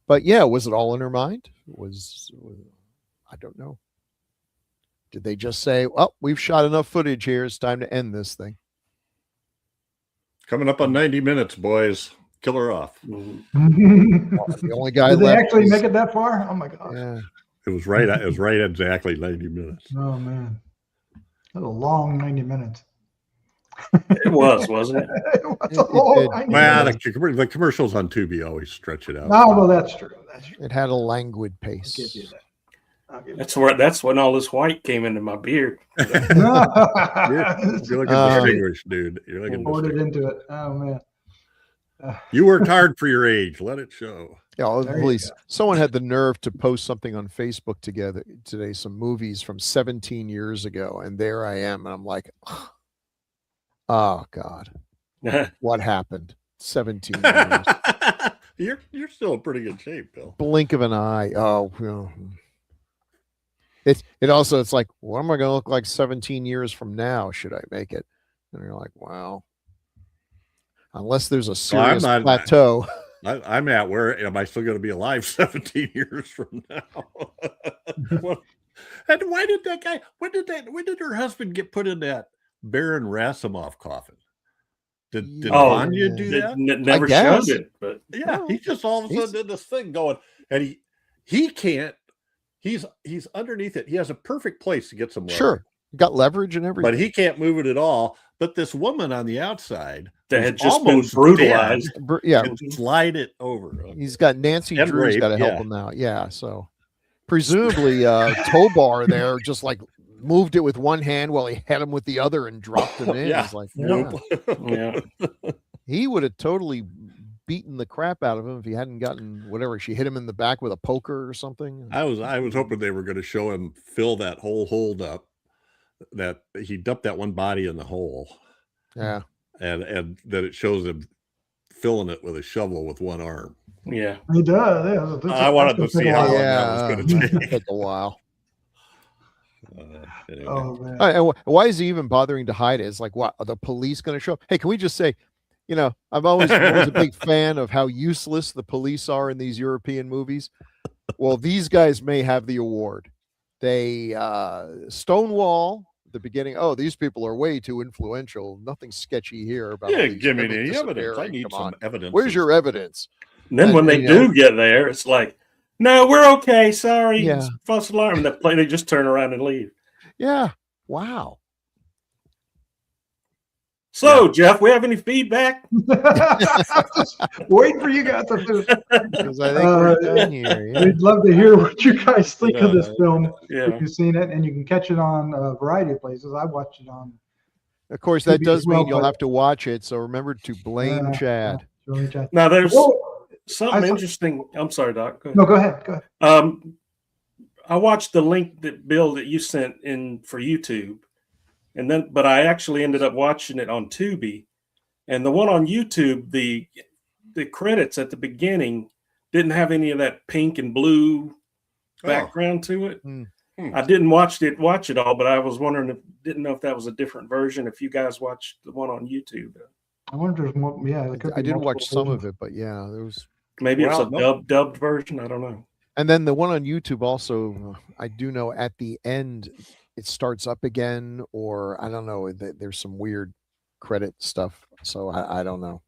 But yeah, was it all in her mind? I don't know. Did they just say, well, we've shot enough footage here, it's time to end this thing? Coming up on 90 minutes, boys. Kill her off. The only guy Did they left actually make it that far? Oh my gosh. Yeah. It was right exactly 90 minutes. Oh man. That was a long 90 minutes. It was, wasn't it? It was a long 90 Well, minutes. the commercials on Tubi always stretch it out. No, well, that's true. That's true. It had a languid I'll give pace. you that. I'll give you That's when all this white came into my beard. that. You're looking distinguished, dude. You're looking Poured it distinguished. into it. Oh man. You worked hard for your age. Let it show. Yeah, There you please. go. Someone had the nerve to post something on Facebook today, some movies from 17 years ago, and there I am, and I'm like, oh God, what happened? 17 years. You're still in pretty good shape, Bill. Blink of an eye. Oh, it's like, what am I going to look like 17 years from now? Should I make it? And you're like, wow. Unless there's a serious plateau. I'm at where am I still going to be alive 17 years from now? And why did that guy? When did her husband get put in that Baron Rasimov coffin? Did Vanya do that? Never showed it, but yeah, he just all of a sudden did this thing going, and he can't. He's underneath it. He has a perfect place to get some leverage. Sure, got leverage and everything, but he can't move it at all. But this woman on the outside that had just been brutalized, can slide it over. He's got Nancy Drew's got to help him out. Yeah, so presumably Tobar there just like moved it with one hand while he had him with the other and dropped him in. Yeah. He's like, yeah. He would have totally beaten the crap out of him if he hadn't gotten whatever. She hit him in the back with a poker or something. I was hoping they were going to show him fill that whole hold up. That he dumped that one body in the hole. Yeah. And that it shows him filling it with a shovel with one arm. Yeah. He does. Yeah. I wanted to see how long that was going to take a while. Anyway. Oh man. And why is he even bothering to hide it? It's like, what, are the police going to show up? Hey, can we just say You know, I'm always a big fan of how useless the police are in these European movies. Well, these guys may have the award. They stonewall the beginning. Oh, these people are way too influential. Nothing sketchy here about. Yeah, all these give me women any evidence. I disappearing. need Come some on. evidence. Where's your evidence? And then when they you know, do get there, it's like, no, we're okay. Sorry. Yeah. It's false alarm. They just turn around and leave. Yeah. Wow. So, Jeff, we have any feedback? Wait for you guys to finish. Because I think we're done here. Yeah. We'd love to hear what you guys think of this film. Yeah. If you've seen it, and you can catch it on a variety of places. I watched it on. Of course, that TV does as well, mean you'll but- have to watch it. So remember to blame Chad. Really Chad. Now, there's Oh, something I- interesting. I'm sorry, Doc. Go ahead. no, go ahead. Go ahead. I watched the link that you sent in for YouTube, but I actually ended up watching it on Tubi, and the one on YouTube, the credits at the beginning didn't have any of that pink and blue background to it. I didn't watch it all, but I was wondering didn't know if that was a different version. If you guys watched the one on YouTube, I wonder if there's more. Yeah, there could I be did watch multiple some of versions. it, but yeah, there was. maybe Well, it's a dubbed version. I don't know. And then the one on YouTube also, I do know at the end it starts up again, or I don't know. There's some weird credit stuff, so I don't know.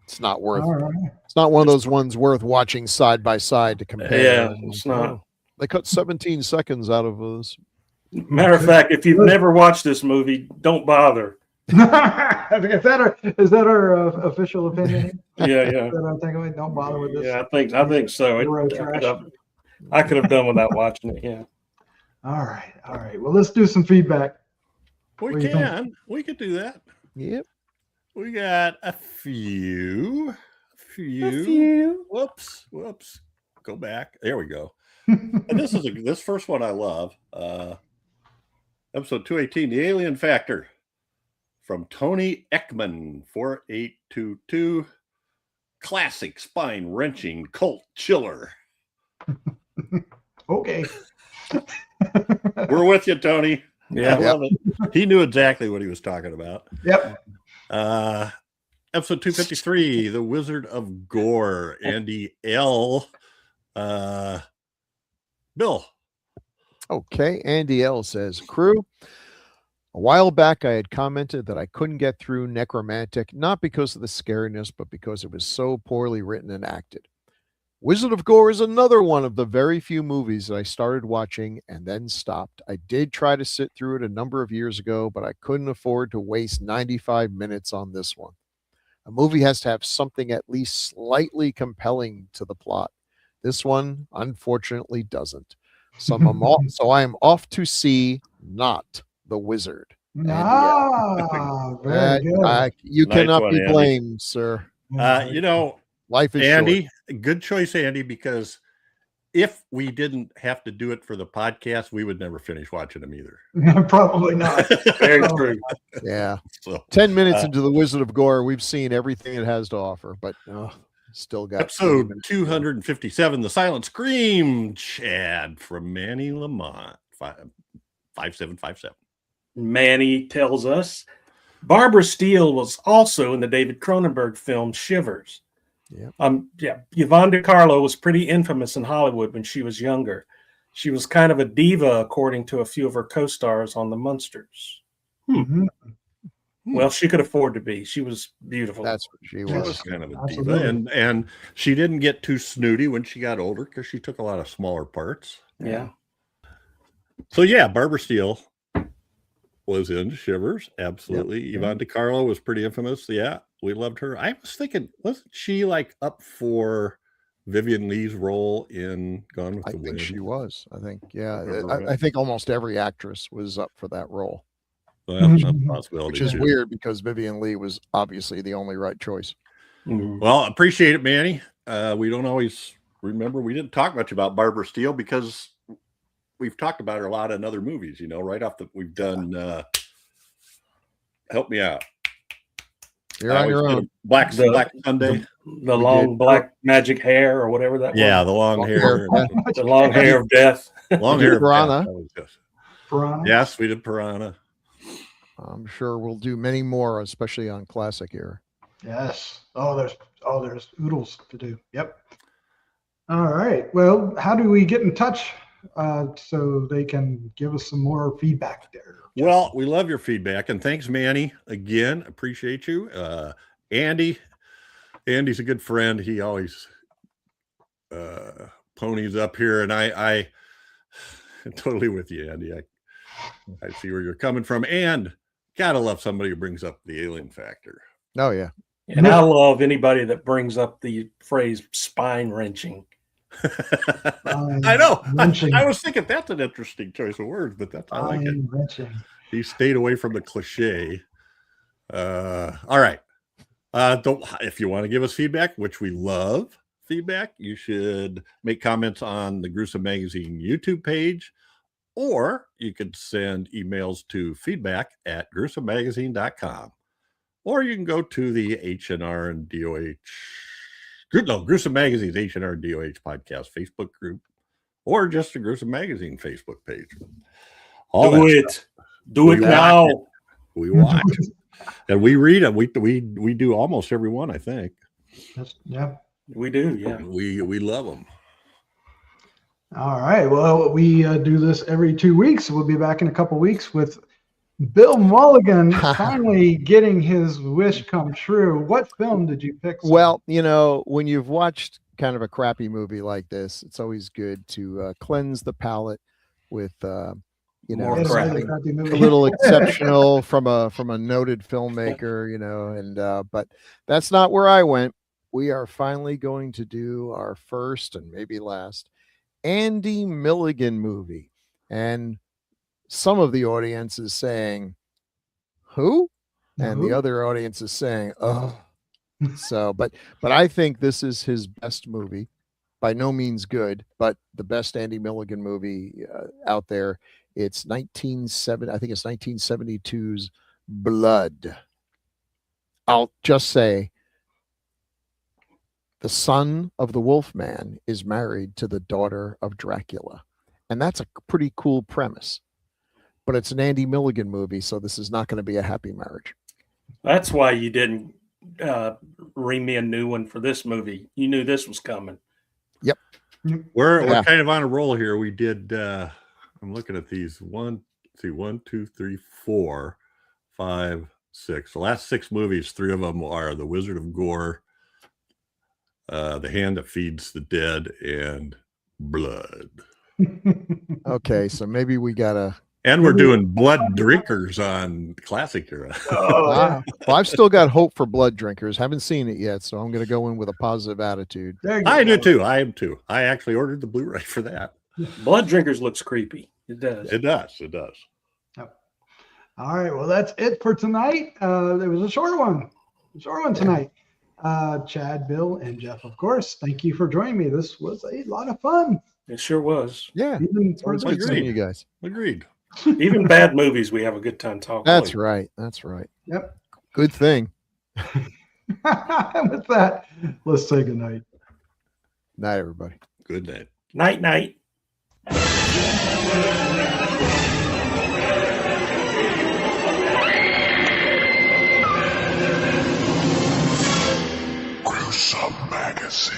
It's not worth. All right. It's not one of those ones worth watching side by side to compare. Yeah, it's not. Oh, they cut 17 seconds out of this. Matter of fact, if you've never watched this movie, don't bother. Is that our official opinion? Yeah. Don't bother with this. Yeah, I think so. Euro trash. I could have done without watching it. Yeah. All right. Well, let's do some feedback. We What do you think? can. We could do that. Yep. We got a few. Whoops. Go back. There we go. And this first one I love. Episode 218, The Alien Factor, from Tony Ekman, 4822. Classic spine-wrenching cult chiller. Okay. We're with you, Tony. Yeah. I love it. He knew exactly what he was talking about. Yep. Episode 253, The Wizard of Gore, Andy L. Bill. Okay. Andy L says, crew. A while back, I had commented that I couldn't get through Necromantic, not because of the scariness, but because it was so poorly written and acted. Wizard of Gore is another one of the very few movies that I started watching and then stopped. I did try to sit through it a number of years ago, but I couldn't afford to waste 95 minutes on this one. A movie has to have something at least slightly compelling to the plot. This one, unfortunately, doesn't. So I am off to see Not the Wizard. Very good. You Nice cannot one, be Andy. blamed, sir. Life is Andy, short. good choice, Andy, because if we didn't have to do it for the podcast, we would never finish watching them either. Probably not. Very true. Yeah. So, 10 minutes into The Wizard of Gore, we've seen everything it has to offer, but still got episode 257, The Silent Scream, Chad, from Manny Lamont, 5757. Manny tells us Barbara Steele was also in the David Cronenberg film Shivers. Yvonne DiCarlo was pretty infamous in Hollywood when she was younger. She was kind of a diva, according to a few of her co-stars on The Munsters. Well, she could afford to be. She was beautiful. That's what she She was. was kind of a Absolutely. diva, and she didn't get too snooty when she got older because she took a lot of smaller parts. Yeah. So yeah, Barbara Steele was in Shivers. Absolutely. Yvonne DiCarlo was pretty infamous. Yeah, we loved her. I was thinking, wasn't she like up for Vivian Lee's role in Gone with I the think Wind? she was. I think, yeah. Remember I think almost every actress was up for that role, Well, that's a possibility. which is too. weird because Vivian Lee was obviously the only right choice. Well, appreciate it, Manny. We don't always remember. We didn't talk much about Barbara Steele because we've talked about her a lot in other movies. Right off we've done. Help me out. You're on your own. Black Sunday. The long black magic hair or whatever that Yeah, was. the long Long hair. hair. The long hair of death. Long We did hair. Piranha. That was just- Piranha. Yes, we did Piranha. I'm sure we'll do many more, especially on classic era. Yes. There's oodles to do. Yep. All right. Well, how do we get in touch so they can give us some more feedback there? Well, we love your feedback, and thanks, Manny. Again, appreciate you. Andy's a good friend. He always ponies up here, and I totally with you, Andy. I see where you're coming from, and gotta love somebody who brings up the alien factor. Oh yeah. And I love anybody that brings up the phrase spine wrenching. I know. I was thinking that's an interesting choice of words, but I like it. Wrenching. He stayed away from the cliche. All right. If you want to give us feedback, which we love feedback, you should make comments on the Gruesome Magazine YouTube page, or you could send emails to feedback@gruesomemagazine.com, or you can go to the H&R and DOH, Gruesome Magazine's H&R and DOH podcast Facebook group, or just the Gruesome Magazine Facebook page. Do it now. We watch it. And we read them. We do almost every one, I think. Yeah. We do, yeah. We love them. All right. Well, we do this every 2 weeks. We'll be back in a couple weeks with Bill Mulligan finally getting his wish come true. What film did you pick? Well, when you've watched kind of a crappy movie like this, it's always good to cleanse the palate with More crap. a little exceptional from a noted filmmaker, and but that's not where I went. We are finally going to do our first and maybe last Andy Mulligan movie. And some of the audience is saying, who? And the other audience is saying, oh. So, but I think this is his best movie. By no means good, but the best Andy Mulligan movie out there. It's 1972's Blood. I'll just say the son of the Wolfman is married to the daughter of Dracula. And that's a pretty cool premise. But it's an Andy Mulligan movie, so this is not going to be a happy marriage. That's why you didn't ream me a new one for this movie. You knew this was coming. Yep. We're kind of on a roll here. We did I'm looking at these 1, 2, 3, 4, 5, 6. The last 6 movies, 3 of them are The Wizard of Gore, The Hand That Feeds the Dead, and Blood. Okay, so maybe we gotta. And we're doing Blood Drinkers on classic era. Wow. Well, I've still got hope for Blood Drinkers. Haven't seen it yet, so I'm going to go in with a positive attitude. I do too. I am too. I actually ordered the Blu-ray for that. Blood Drinkers looks creepy. It does. It does. Yep. All right. Well, that's it for tonight. It was a short one. Tonight. Chad, Bill, and Jeff, of course. Thank you for joining me. This was a lot of fun. It sure was. Yeah. Even for It's good seeing you guys. Agreed. Even bad movies, we have a good time talking. That's right. Yep. Good thing. With that, let's say good night. Night, everybody. Good night. Night, night. Gruesome Magazine.